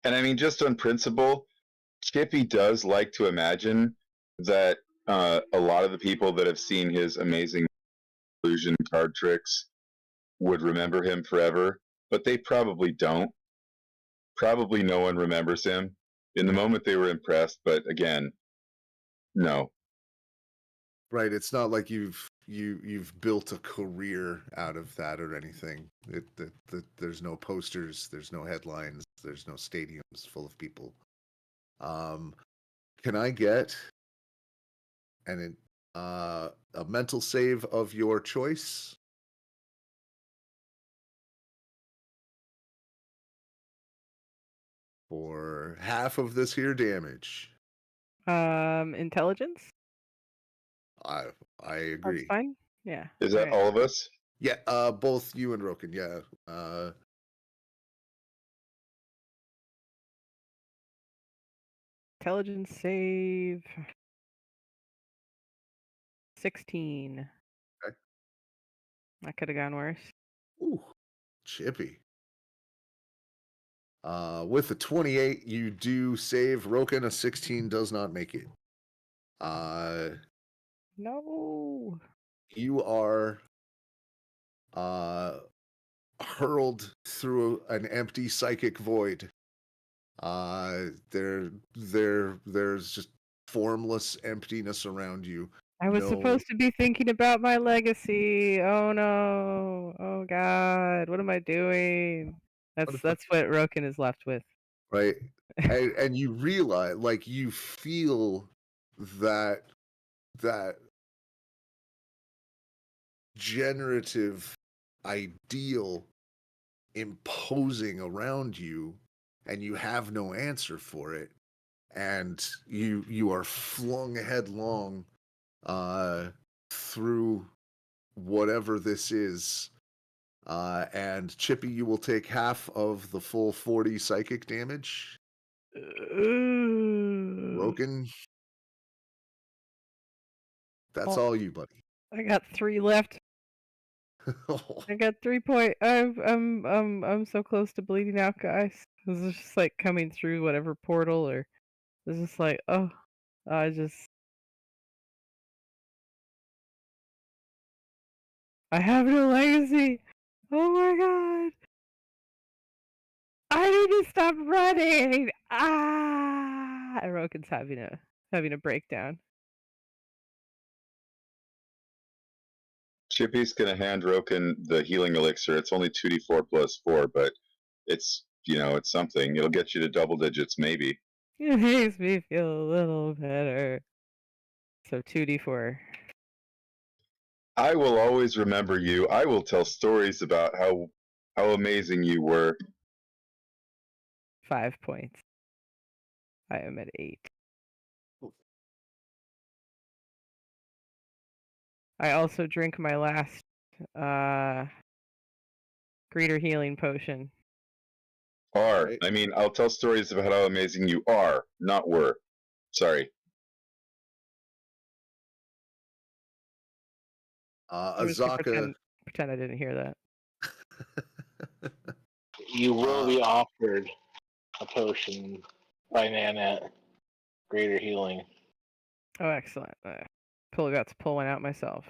And I mean, just on principle, Chippy does like to imagine that a lot of the people that have seen his amazing illusion card tricks would remember him forever, but they probably don't. Probably no one remembers him. In the moment, they were impressed, but again, no. Right. It's not like you've built a career out of that or anything. There's no posters, there's no headlines, there's no stadiums full of people. Can I get a mental save of your choice? For half of this here damage. Intelligence? I That's agree. fine. Yeah. Is that all of us? Yeah, both you and Roken, yeah. Intelligence save. 16. Okay. That could have gone worse. Ooh, Chippy. With a 28, you do save Roken. A 16 does not make it. No. You are hurled through an empty psychic void. There's just formless emptiness around you. I was supposed to be thinking about my legacy. Oh no. Oh god. What am I doing? That's what Roken is left with. Right. and you realize, like, you feel that generative ideal imposing around you, and you have no answer for it, and you are flung headlong through whatever this is, and Chippy, you will take half of the full 40 psychic damage. Roken, that's all you, buddy. I got 3 left. I got 3 point. I'm so close to bleeding out, guys. This is just like coming through whatever portal, or it's just like, oh, I have no legacy. Oh my god. I need to stop running. Ah, and Roken's having a breakdown. Chippy's gonna hand Roken the healing elixir. It's only 2d4 plus 4, but it's it's something. It'll get you to double digits, maybe. It makes me feel a little better. So 2d4. I will always remember you. I will tell stories about how amazing you were. 5 points. I am at 8. I also drink my last greater healing potion. Right. I mean, I'll tell stories about how amazing you are, not were. Sorry. Azaka. Pretend I didn't hear that. You will be offered a potion by Nanette. Greater healing. Oh, excellent. Got to pull one out myself.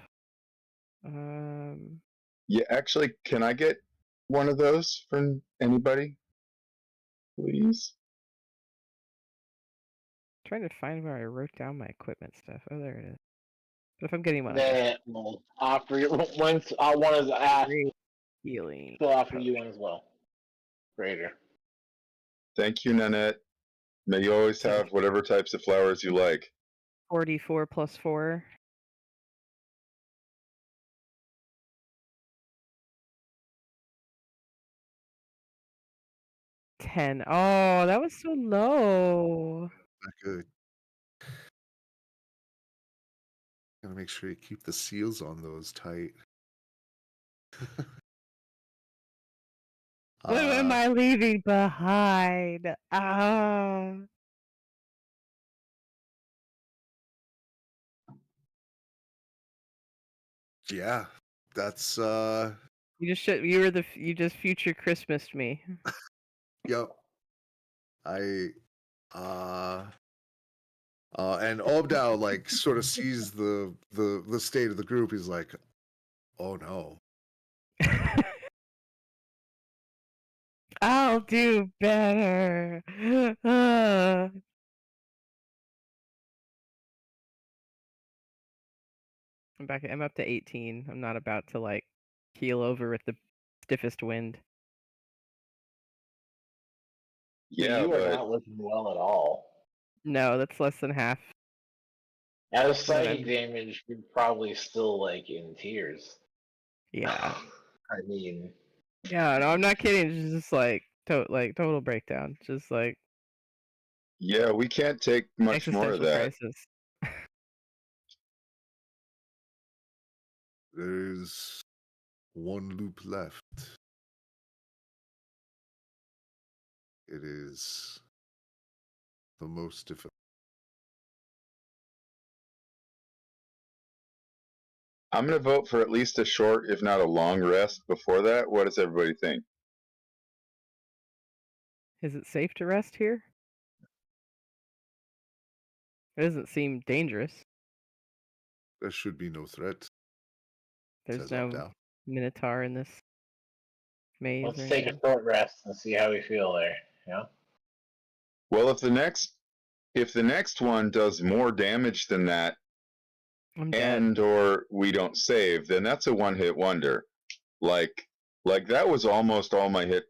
Yeah, actually, can I get one of those from anybody? Please? Trying to find where I wrote down my equipment stuff. Oh, there it is. But if I'm getting one, Nanette will offer you once one is asked. Healing. She'll offer you one as well. Greater. Thank you, Nanette. May you always have whatever types of flowers you like. 44 plus 4. $10. Oh, that was so low. Not good. Gotta make sure you keep the seals on those tight. What am I leaving behind? Yeah, that's You just future Christmased me. Yep. And Obdao like sort of sees the state of the group. He's like, "Oh no." I'll do better. I'm up to 18. I'm not about to like keel over with the stiffest wind. Yeah, you are but not looking well at all. No, that's less than half. Out of What psychic I'm- damage, you're probably still like in tears. Yeah. I mean, Yeah, no, I'm not kidding. It's just like total breakdown. Just like yeah, we can't take much more of existential that. crisis. There's one loop left. It is the most difficult. I'm going to vote for at least a short, if not a long rest before that. What does everybody think? Is it safe to rest here? It doesn't seem dangerous. There should be no threat. There's Says no Obdao. minotaur in this maze. let's or take a anything. short rest and see how we feel there. Yeah. Well, if the next one does more damage than that, I'm dead. and or we don't save, then that's a one-hit wonder. Like that was almost all my hit.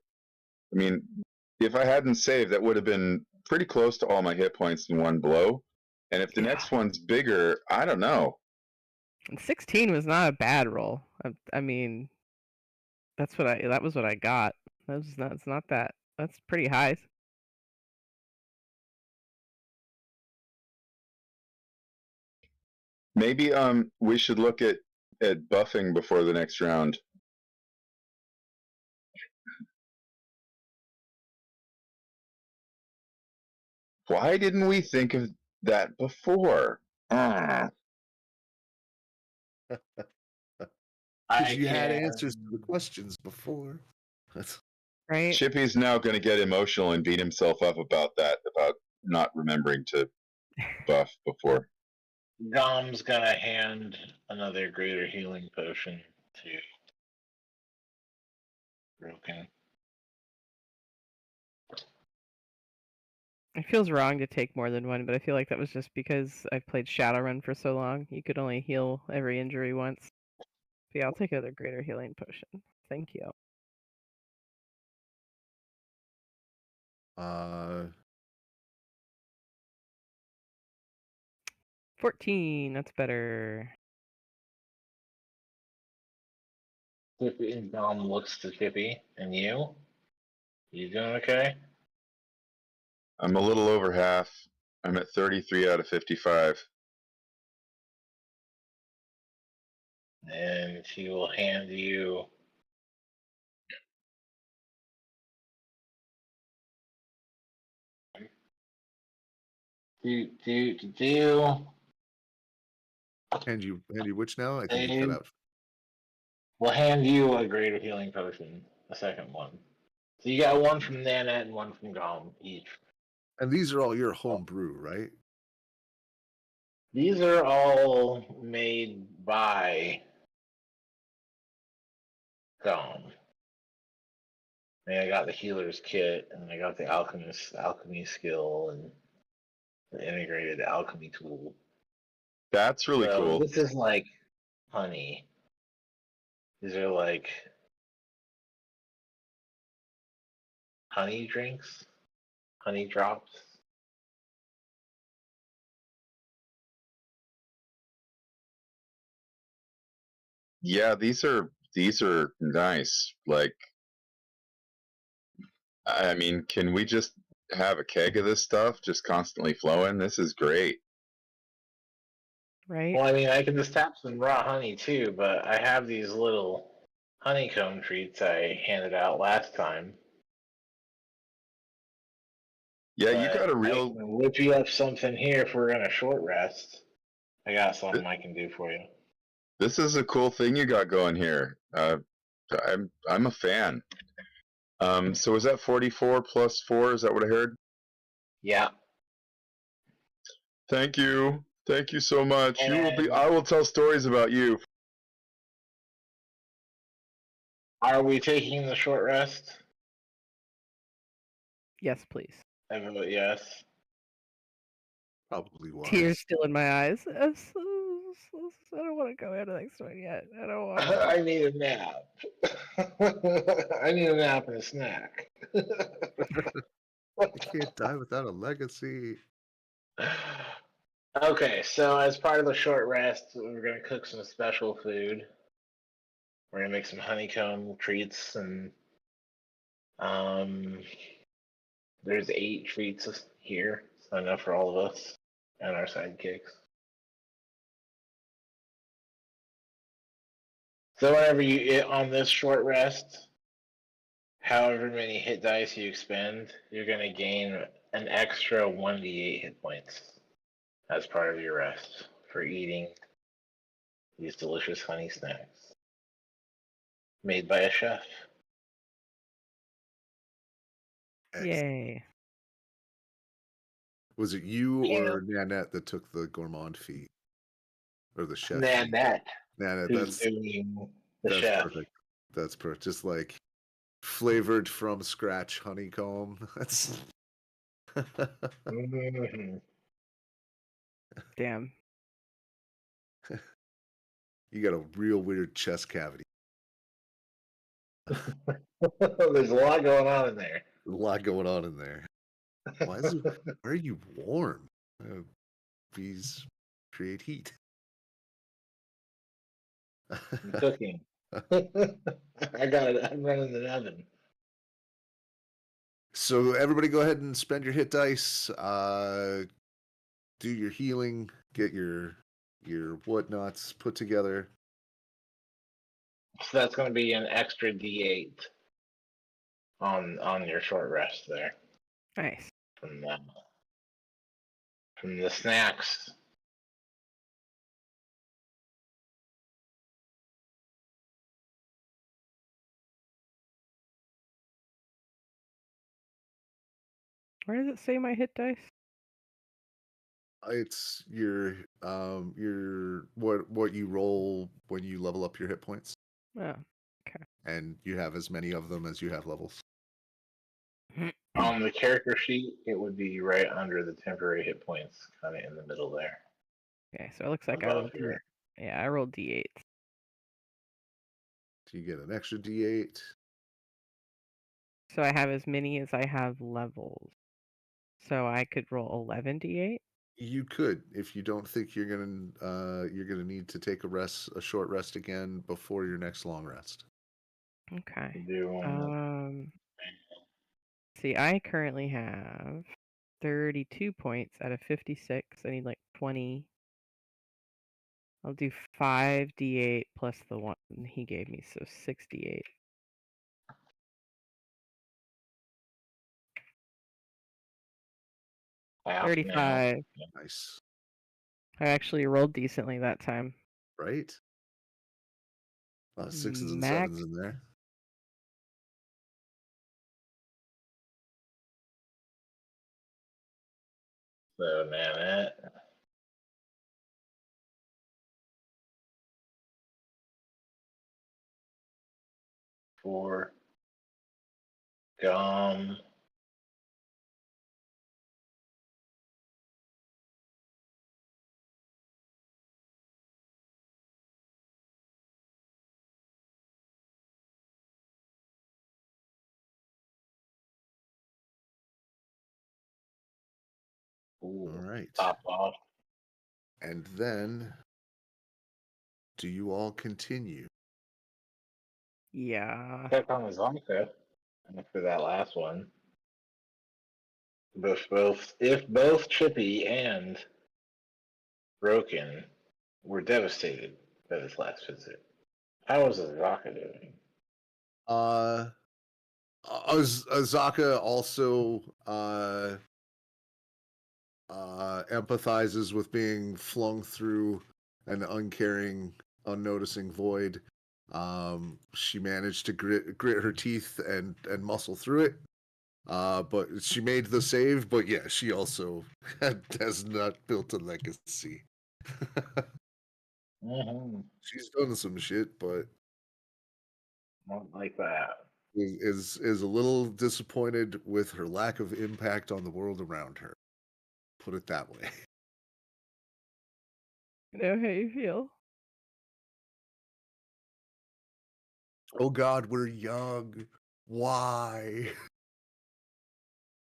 I mean, if I hadn't saved, that would have been pretty close to all my hit points in one blow. And if the Yeah. next one's bigger, I don't know. And 16 was not a bad roll. I mean, that was what I got. It's not that. That's pretty high. Maybe we should look at buffing before the next round. Why didn't we think of that before? Because you had answers to the questions before. Right? Chippy's now going to get emotional and beat himself up about that, about not remembering to buff before. Dom's gonna hand another greater healing potion to Broken. It feels wrong to take more than one, but I feel like that was just because I've played Shadowrun for so long. You could only heal every injury once. So yeah, I'll take another greater healing potion. Thank you. 14. That's better. Chippy and Dom looks to Chippy and you. You doing okay? I'm a little over half. I'm at 33 out of 55. And she will hand you do. And you which now? I think you cut out. We'll hand you a greater healing potion, a second one. So you got one from Nanette and one from Dom each. And these are all your home brew, right? These are all made by Dom. And I got the healer's kit, and I got the alchemy skill, and the integrated alchemy tool. That's really cool. This is like honey. These are like honey drinks, honey drops. Yeah, these are nice. Like, I mean, can we just have a keg of this stuff just constantly flowing? This is great. Right? Well, I mean, I can just tap some raw honey too, but I have these little honeycomb treats I handed out last time. Yeah, you got a I real. can whip you up something here if we're in a short rest. I got something I can do for you. This is a cool thing you got going here. I'm a fan. So is that 44 plus 4? Is that what I heard? Yeah. Thank you. Thank you so much. You will be. And- I will tell stories about you. Are we taking the short rest? Yes, please. I vote yes. Probably wise. Tears still in my eyes. I don't want to go into the next one yet. I don't want to. I need a nap. I need a nap and a snack. I can't die without a legacy. Okay, so as part of the short rest, we're gonna cook some special food. We're gonna make some honeycomb treats, and there's 8 treats here, so enough for all of us and our sidekicks. So whenever you on this short rest, however many hit dice you expend, you're gonna gain an extra 1d8 hit points as part of your rest for eating these delicious honey snacks made by a chef. Excellent. Yay. Was it you Yeah. or Nanette that took the gourmand feat? Or the chef? Nanette, Nanette, who's that's doing the that's chef. perfect. That's perfect. Just like flavored from scratch honeycomb. That's Mhm. Damn. you got a real weird chest cavity. There's a lot going on in there. A lot going on in there. Why is it? Why are you warm? Bees create heat. I'm cooking. I got it. I'm running the oven. So everybody, go ahead and spend your hit dice. Do your healing. Get your whatnots put together. So that's going to be an extra D8 on your short rest there Nice. from the snacks. Where does it say my hit dice? It's your what you roll when you level up your hit points, Oh. and you have as many of them as you have levels. On the character sheet, it would be right under the temporary hit points, kind of in the middle there. Okay, so it looks like I Above rolled your- Yeah, I rolled D8. So you get an extra D8. So I have as many as I have levels. So I could roll 11 D8. You could, if you don't think you're gonna need to take a short rest again before your next long rest. Okay. Do See, I currently have 32 points out of 56. I need like 20. I'll do 5 D8 plus the one he gave me, so 68. half now. 35. Nice, I actually rolled decently that time. right? A lot of 6s and Max. 7s in there. So Nanette. For Gum. Ooh, All right. top off. And then, do you all continue? Yeah. Check on Zonka after that last one. If both Chippy and Broken were devastated by this last visit, how is Azaka doing? Azaka also empathizes with being flung through an uncaring, unnoticing void. She managed to grit her teeth and muscle through it. But she made the save. But yeah, she also has not built a legacy. Mm-hmm. She's done some shit, but Not like that. is a little disappointed with her lack of impact on the world around her. Put it that way. I know how you feel. Oh God, we're young. Why?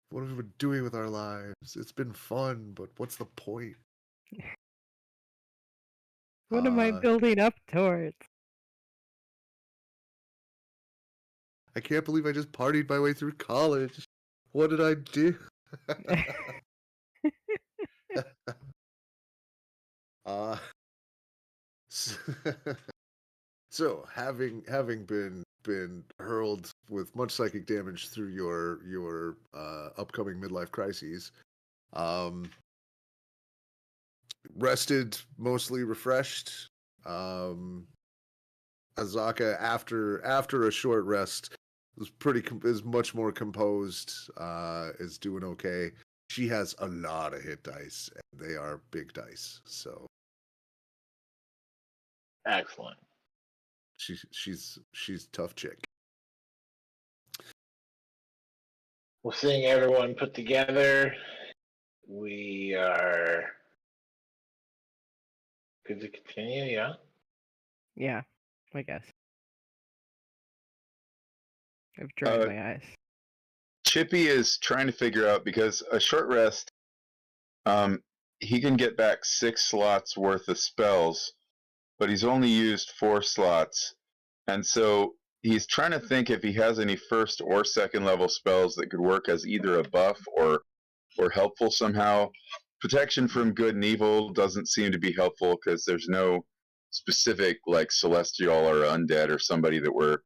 What have we been doing with our lives? It's been fun, but what's the point? What am I building up towards? I can't believe I just partied my way through college. What did I do? uh, so having been hurled with much psychic damage through your upcoming midlife crises, rested, mostly refreshed. Azaka, after a short rest, is much more composed. Is doing okay. She has a lot of hit dice, and they are big dice. So Excellent. she's a tough chick. Well, seeing everyone put together, we are good to continue, yeah? Yeah, I guess. I've dried my eyes. Chippy is trying to figure out, because a short rest, he can get back 6 slots worth of spells, but he's only used 4 slots. And so he's trying to think if he has any first or second level spells that could work as either a buff or helpful somehow. Protection from good and evil doesn't seem to be helpful because there's no specific like celestial or undead or somebody that we're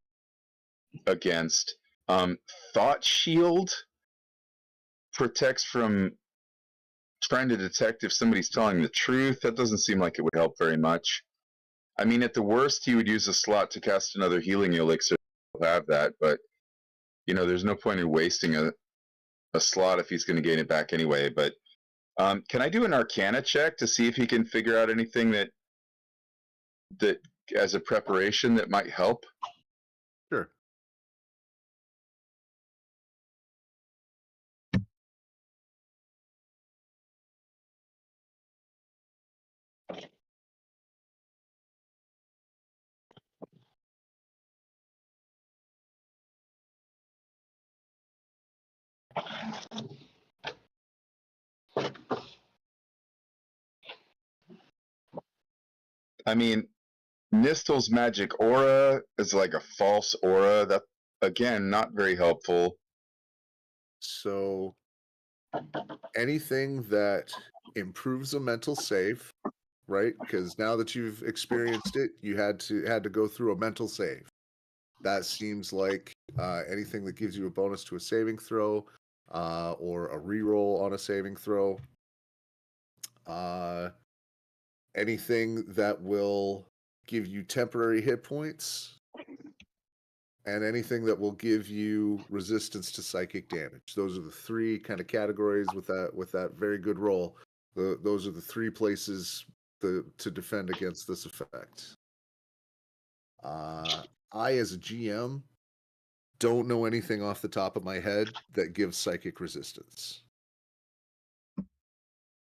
against. Thought shield protects from trying to detect if somebody's telling the truth. That doesn't seem like it would help very much. I mean, at the worst, he would use a slot to cast another healing elixir. He'll have that, but you know, there's no point in wasting a slot if he's going to gain it back anyway. But can I do an Arcana check to see if he can figure out anything that as a preparation that might help? Sure. I mean, Nistel's magic aura is like a false aura. That, again, not very helpful. So anything that improves a mental save, right? Because now that you've experienced it, you had to go through a mental save. That seems like anything that gives you a bonus to a saving throw, or a reroll on a saving throw. Anything that will give you temporary hit points, and anything that will give you resistance to psychic damage. Those are the 3 kind of categories with that very good roll. Those are the 3 places to defend against this effect. I, as a GM, don't know anything off the top of my head that gives psychic resistance.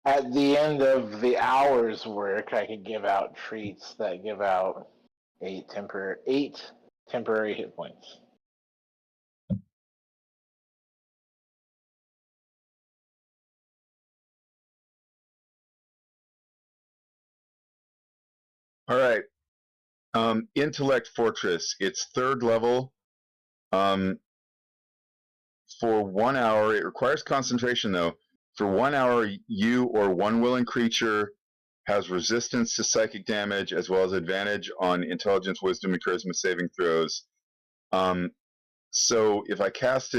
At the end of the hour's work, I could give out treats that give out 8 temporary hit points. All right. Intellect Fortress. It's 3rd level. For 1 hour, it requires concentration though. For 1 hour, you or one willing creature has resistance to psychic damage as well as advantage on intelligence, wisdom, and charisma saving throws. So if I upcast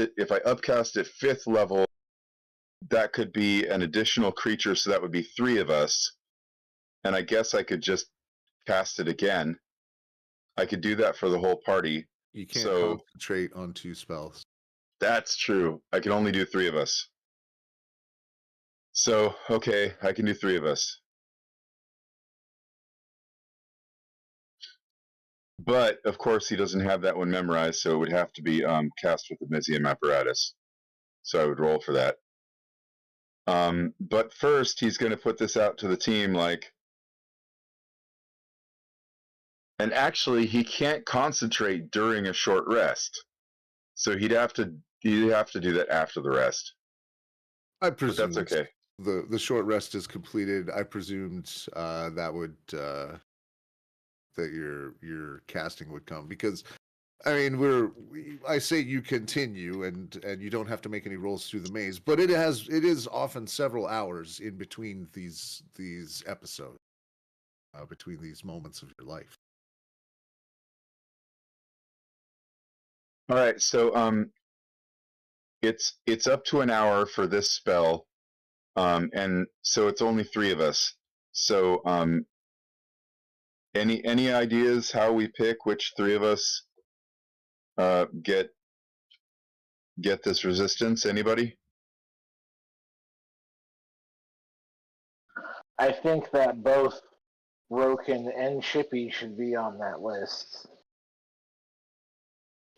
it 5th level, that could be an additional creature, so that would be 3 of us. And I guess I could just cast it again. I could do that for the whole party. You can't So concentrate on 2 spells. That's true. I can only do 3 of us. So, okay, I can do 3 of us. But, of course, he doesn't have that one memorized, so it would have to be cast with the Mizium apparatus. So I would roll for that. But first, he's going to put this out to the team like... And actually, he can't concentrate during a short rest. So he'd have to do that after the rest. I But presume that's okay. The short rest is completed. I presumed that would that your casting would come, because I mean I say you continue and you don't have to make any rolls through the maze, but it is often several hours in between these episodes, between these moments of your life. All right, so it's up to an hour for this spell, and so it's only 3 of us. So any ideas how we pick which 3 of us get this resistance? Anybody? I think that both Roken and Chippy should be on that list.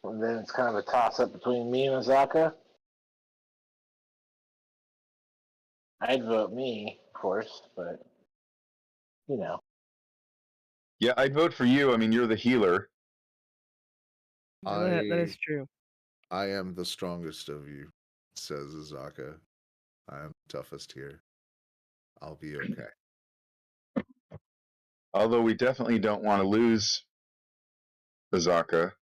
And then it's kind of a toss-up between me and Azaka. I'd vote me, of course, but, you know. Yeah, I'd vote for you. I mean, you're the healer. That is true. I am the strongest of you, says Azaka. I am the toughest here. I'll be okay. Although we definitely don't want to lose Azaka.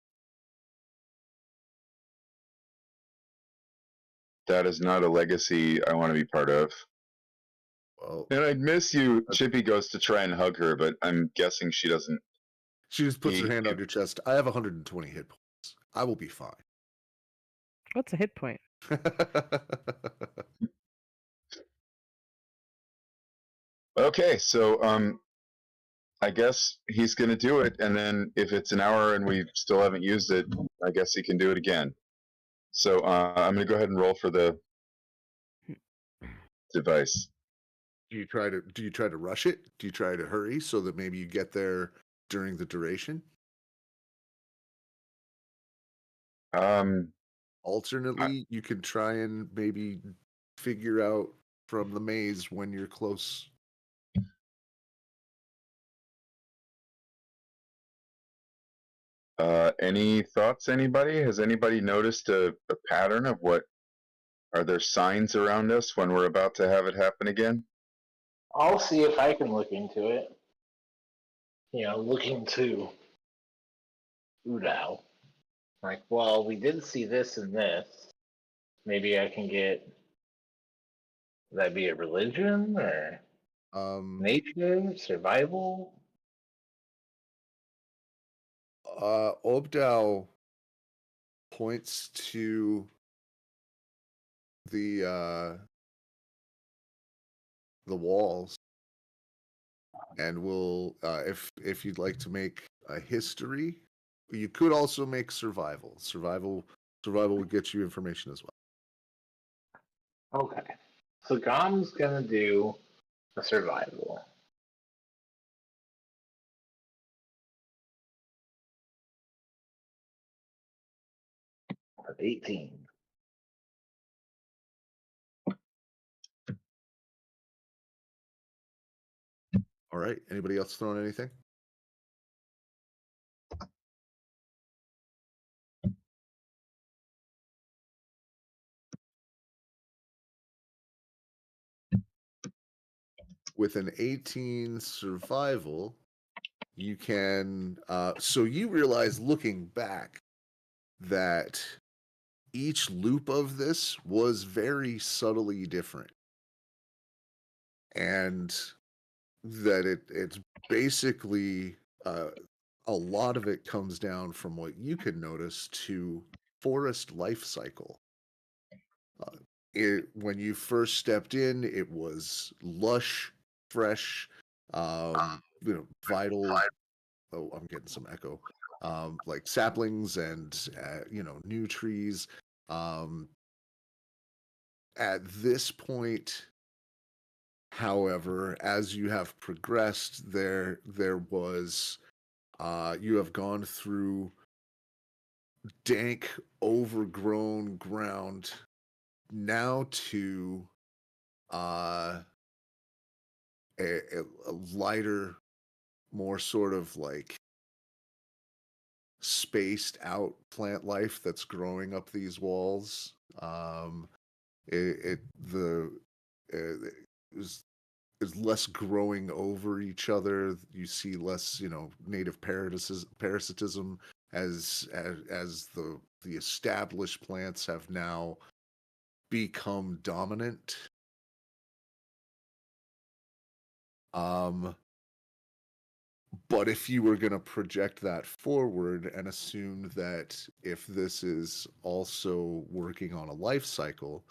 That is not a legacy I want to be part of. Well, and I'd miss you. Chippy goes to try and hug her, but I'm guessing she doesn't. She just puts her hand on your chest. I have 120 hit points. I will be fine. What's a hit point? Okay, so I guess he's gonna do it, and then if it's an hour and we still haven't used it, I guess he can do it again. So I'm gonna go ahead and roll for the device. Do you try to rush it? Do you try to hurry so that maybe you get there during the duration? Alternately, you can try and maybe figure out from the maze when you're close. Any thoughts, anybody? Has anybody noticed a pattern of what? Are there signs around us when we're about to have it happen again? I'll see if I can look into it. You know, look into Udao. Like, well, we did see this and this. Maybe I can get... Would that be a religion or nature, survival? Obdao points to the walls, and will if you'd like to make a history, you could also make survival. Survival would get you information as well. Okay. So Gom's gonna do a survival. Of 18. All right. Anybody else throwing anything? With an 18 survival, you can so you realize, looking back, that each loop of this was very subtly different, and that it's basically a lot of it comes down, from what you can notice, to forest life cycle. When you first stepped in, it was lush, fresh, vital. Oh, I'm getting some echo. Like saplings and new trees. At this point, however, as you have progressed, there was you have gone through dank, overgrown ground now to a lighter, more sort of like spaced out plant life that's growing up these walls. It the is less growing over each other. You see less, native parasitism as the established plants have now become dominant. But if you were going to project that forward and assume that if this is also working on a life cycle,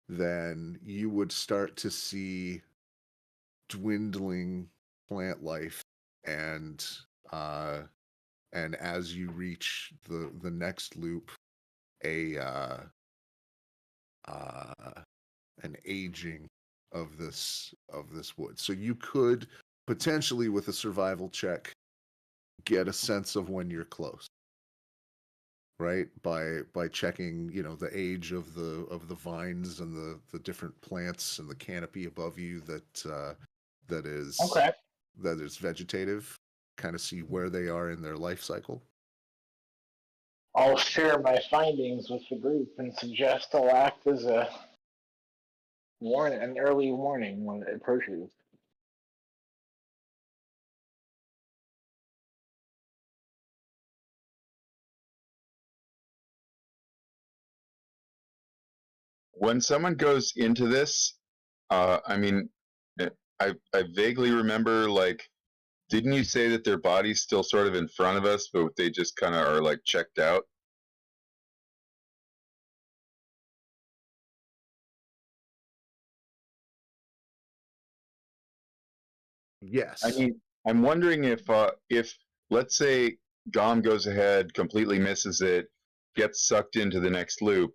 then you would start to see dwindling plant life, and as you reach the next loop, a an aging of this wood. So you could potentially, with a survival check, get a sense of when you're close, right? By checking, the age of the vines and the different plants and the canopy above you that is Okay. that is vegetative, kind of see where they are in their life cycle. I'll share my findings with the group and suggest I'll act as an early warning when it approaches. When someone goes into this, I mean, I vaguely remember, like, didn't you say that their body's still sort of in front of us, but they just kind of are like checked out? Yes. I mean, I'm wondering if let's say Gom goes ahead, completely misses it, gets sucked into the next loop,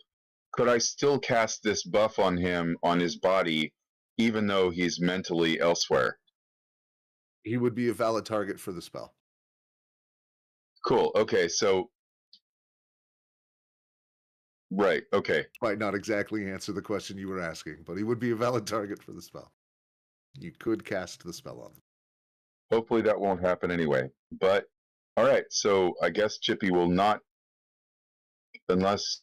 could I still cast this buff on him on his body, even though he's mentally elsewhere? He would be a valid target for the spell. Cool. Okay, so right. Okay. Might not exactly answer the question you were asking, but he would be a valid target for the spell. You could cast the spell on him. Hopefully that won't happen anyway. But all right, so I guess Chippy will not, unless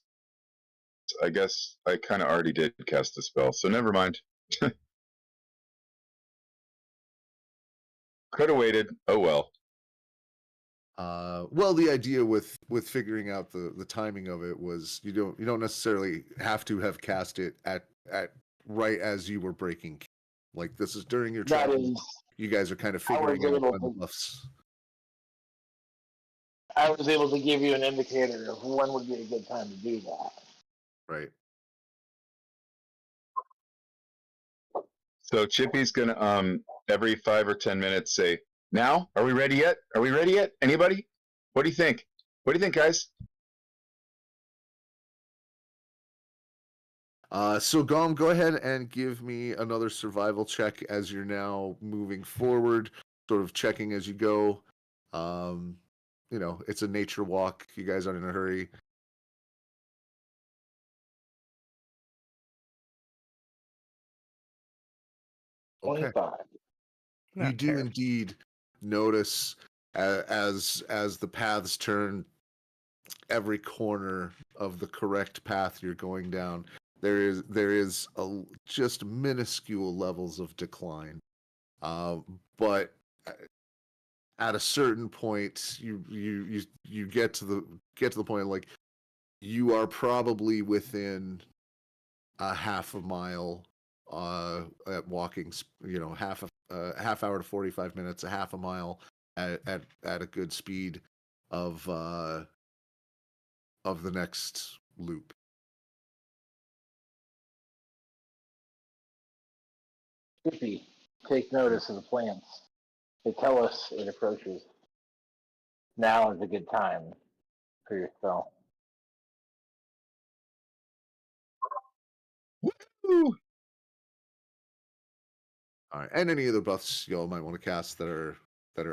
I guess I kind of already did cast the spell, so never mind. Could have waited. Oh well. Well, the idea with figuring out the timing of it was you don't necessarily have to have cast it at right as you were breaking. Like, this is during your That travel. is, You guys are kind of I was figuring out able when the to- buffs. I was able to give you an indicator of when would be a good time to do that. Right. So Chippy's gonna every 5 or 10 minutes say, "Now, are we ready yet? Are we ready yet? Anybody? What do you think? What do you think, guys?" So Gom, go ahead and give me another survival check as you're now moving forward, sort of checking as you go. It's a nature walk. You guys aren't in a hurry. Okay. 25. You do indeed notice as the paths turn, every corner of the correct path you're going down, there is just minuscule levels of decline, but at a certain point you get to the point, like, you are probably within a half a mile at walking, half hour to 45 minutes, a half a mile at a good speed of the next loop. Chippy, take notice of the plants. They tell us it approaches. Now is a good time for your spell. Woo. All right, and any other buffs y'all might want to cast that are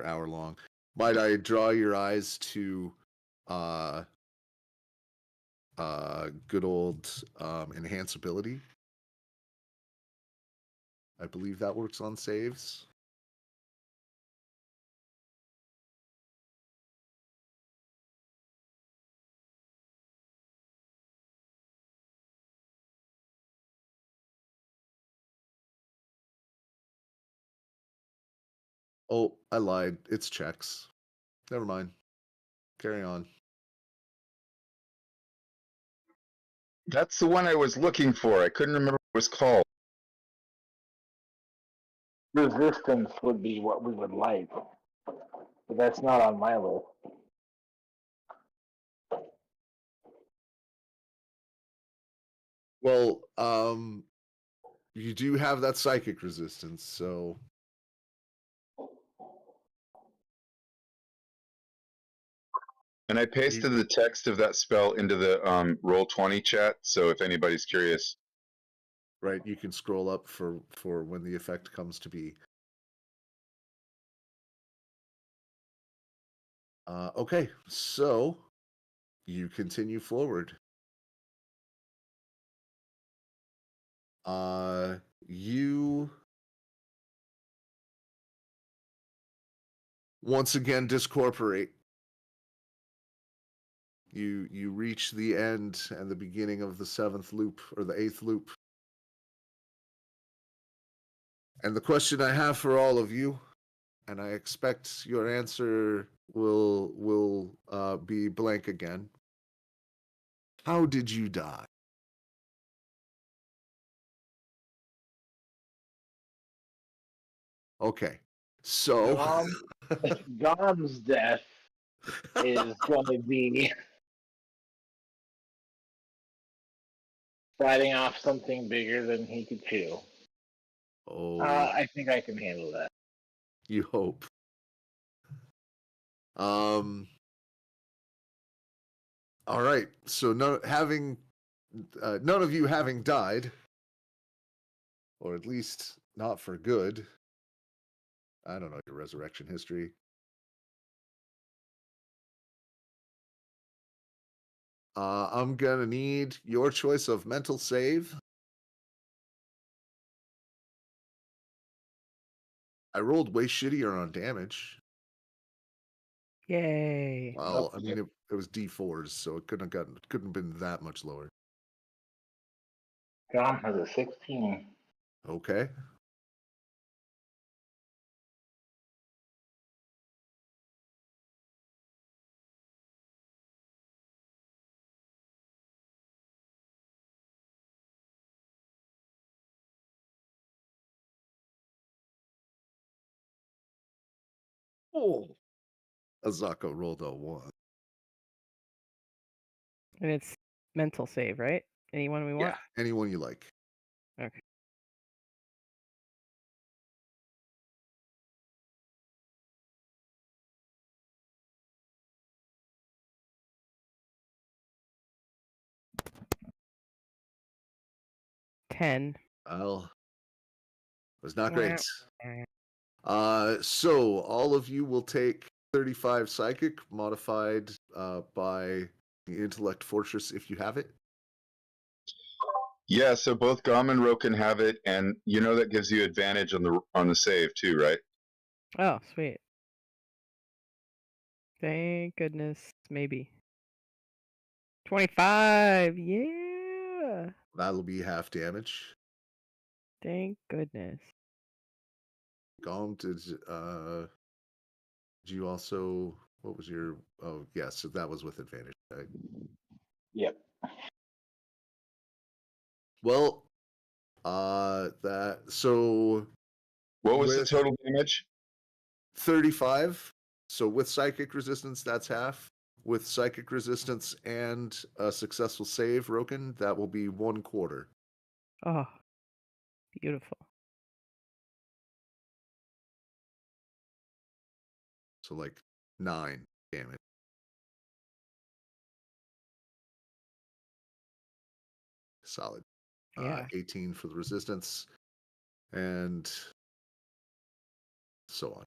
hour long. Might I draw your eyes to good old enhanceability? I believe that works on saves. Oh, I lied. It's checks. Never mind. Carry on. That's the one I was looking for. I couldn't remember what it was called. Resistance would be what we would like, but that's not on my list. Well, you do have that psychic resistance, so And I pasted the text of that spell into the Roll20 chat, so if anybody's curious. right, you can scroll up for when the effect comes to be. Okay, so you continue forward. You once again discorporate. You reach the end and the beginning of the 7th loop or the 8th loop. And the question I have for all of you, and I expect your answer will be blank again. How did you die? Okay, so Gom's death is going to be fighting off something bigger than he could chew. oh, I think I can handle that. you hope. All right. So none of you having died, or at least not for good. I don't know your resurrection history. I'm gonna need your choice of mental save. I rolled way shittier on damage. Yay. Well, I mean it was D4s, so it couldn't have been that much lower. Gom has a 16. Okay. Oh. Azako rolled a 1. And it's mental save, right? Anyone we want? Yeah, anyone you like. Okay. $10. Well, it was not great. Wah. So all of you will take 35 psychic modified by the intellect fortress if you have it. Yeah, so both Gom and Roken have it, and you know that gives you advantage on the save too, right? Oh, sweet. Thank goodness. Maybe. 25. Yeah. That'll be half damage. Thank goodness. Gom, did you also, what was your, oh yes, so that was with advantage, right? Yep. Well, so What was the with total damage? 35, so with psychic resistance, that's half. With psychic resistance and a successful save, Roken, that will be 1/4. Oh, beautiful. So like 9 damage. Solid. Yeah. 18 for the resistance, and so on.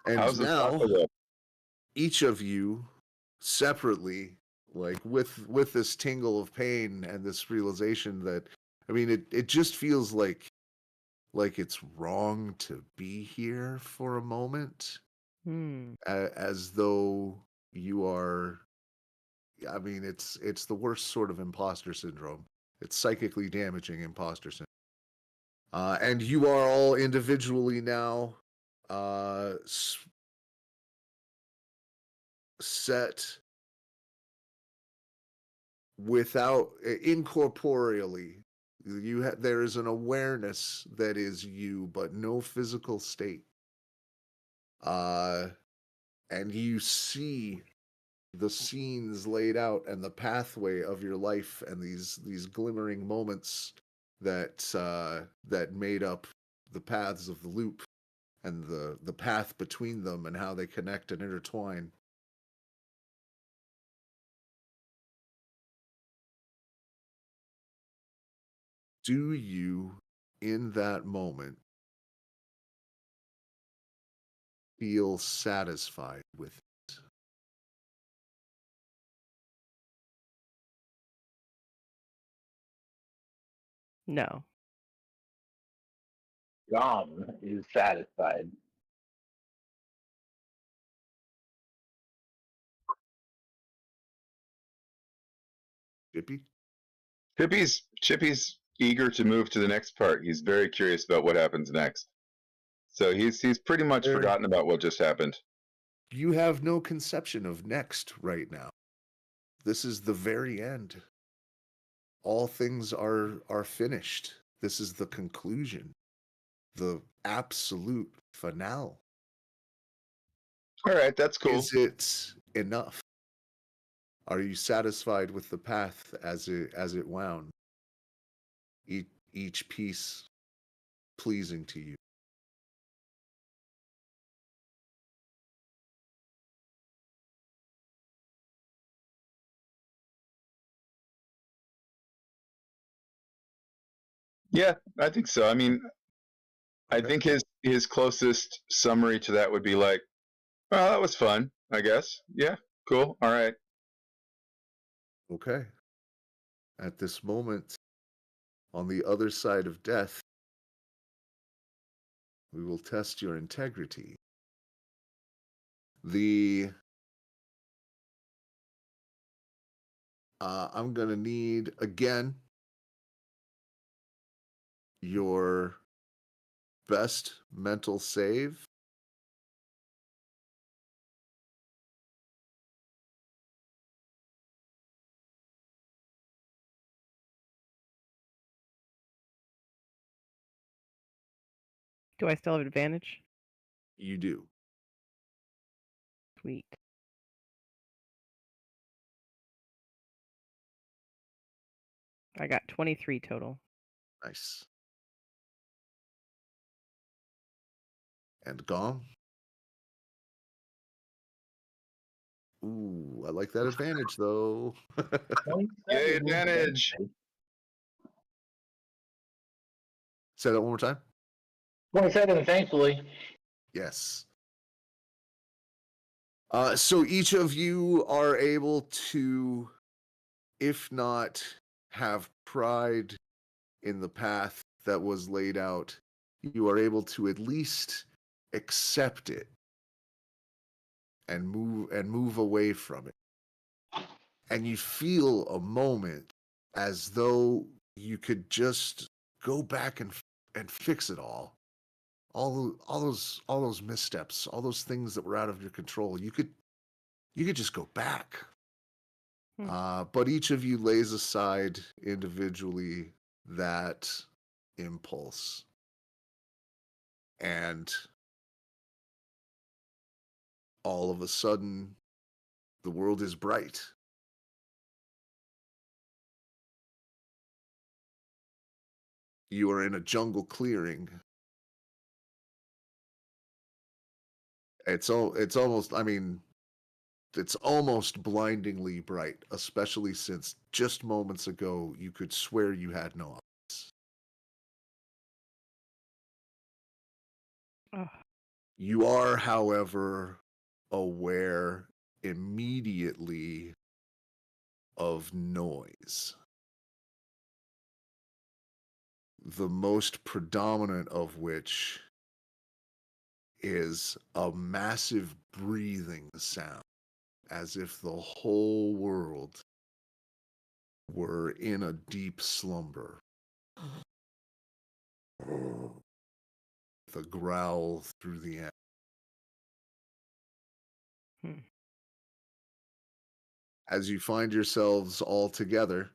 And How's the now soccer? each of you separately, like with this tingle of pain and this realization that, I mean, it just feels like it's wrong to be here for a moment, Hmm. as though you are. I mean, it's the worst sort of imposter syndrome. It's psychically damaging imposter syndrome. And you are all individually now set without incorporeally. There is an awareness that is you, but no physical state. And you see the scenes laid out and the pathway of your life and these glimmering moments that made up the paths of the loop and the path between them and how they connect and intertwine. Do you, in that moment, feel satisfied with it? No. Gom is satisfied. Chippy? Chippy's eager to move to the next part. He's very curious about what happens next. So he's pretty much There- forgotten about what just happened. You have no conception of next right now. This is the very end. All things are finished. This is the conclusion, the absolute finale. All right, that's cool. Is it enough? Are you satisfied with the path as it wound? Each piece pleasing to you? Yeah, I think so. I mean, I Okay. think his closest summary to that would be like, "Well, that was fun, I guess. Yeah, cool. All right." Okay. At this moment, on the other side of death, we will test your integrity. I'm gonna need again your best mental save. Do I still have advantage? You do. Sweet. I got 23 total. Nice. And gone. Ooh, I like that advantage though. Yay, advantage. Say that one more time. 27, thankfully. Yes. So each of you are able to, if not have pride in the path that was laid out, you are able to at least accept it and move away from it. And you feel a moment as though you could just go back and fix it all. All those missteps, all those things that were out of your control. You could just go back. But each of you lays aside individually that impulse. And all of a sudden, the world is bright. You are in a jungle clearing. It's almost, I mean, It's almost blindingly bright, especially since just moments ago you could swear you had no eyes. Oh. You are, however, aware immediately of noise. The most predominant of which is a massive breathing sound, as if the whole world were in a deep slumber. The growl through the air. As you find yourselves all together,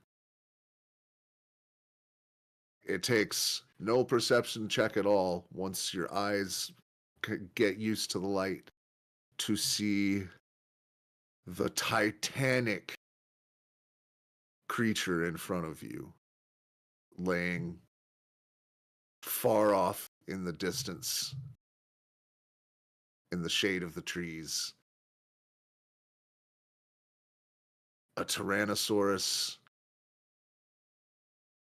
it takes no perception check at all once your eyes get used to the light to see the titanic creature in front of you laying far off in the distance in the shade of the trees. A Tyrannosaurus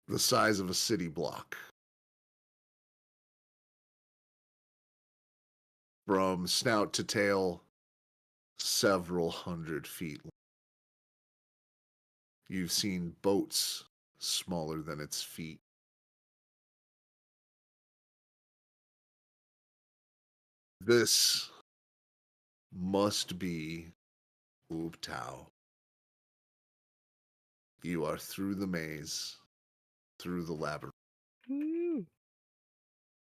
the size of a city block. From snout to tail, several 100 feet long. You've seen boats smaller than its feet. This must be Ubtao. You are through the maze, through the labyrinth. Woo.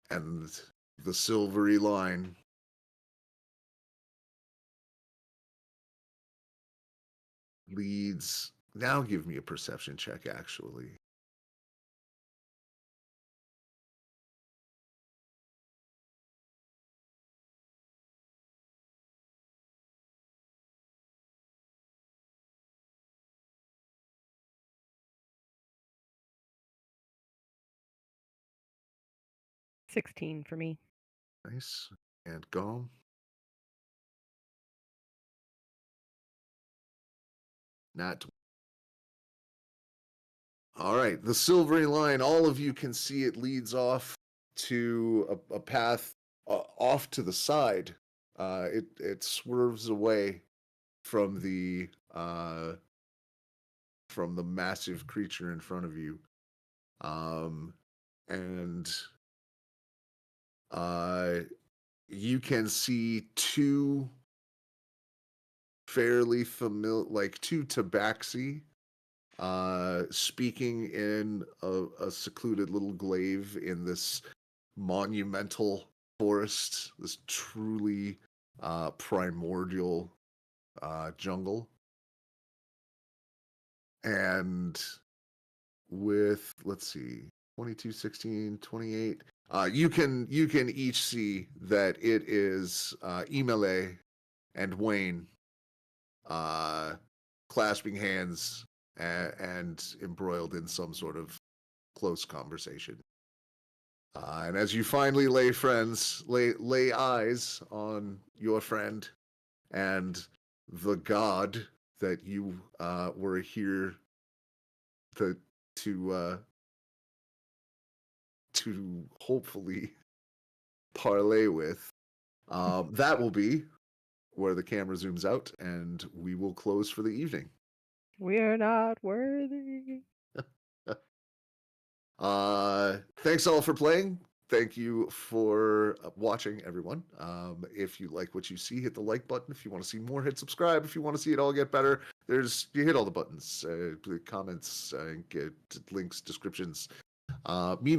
And the silvery line leads. Now give me a perception check, actually. $16 for me. Nice. And go. Not. All right. The silvery line, all of you can see it leads off to a path off to the side. It swerves away from the massive creature in front of you. And you can see two fairly familiar, like two tabaxi, speaking in a secluded little glaive in this monumental forest, this truly primordial jungle. And with, let's see, 22, 16, 28, you can each see that it is Imele and Wayne clasping hands and embroiled in some sort of close conversation. And as you finally lay eyes on your friend and the god that you were here to hopefully parlay with, that will be where the camera zooms out, and we will close for the evening. We're not worthy. Thanks all for playing. Thank you for watching, everyone. If you like what you see, hit the like button. If you want to see more, hit subscribe. If you want to see it all get better, you hit all the buttons, comments, get links, descriptions. Meanwhile,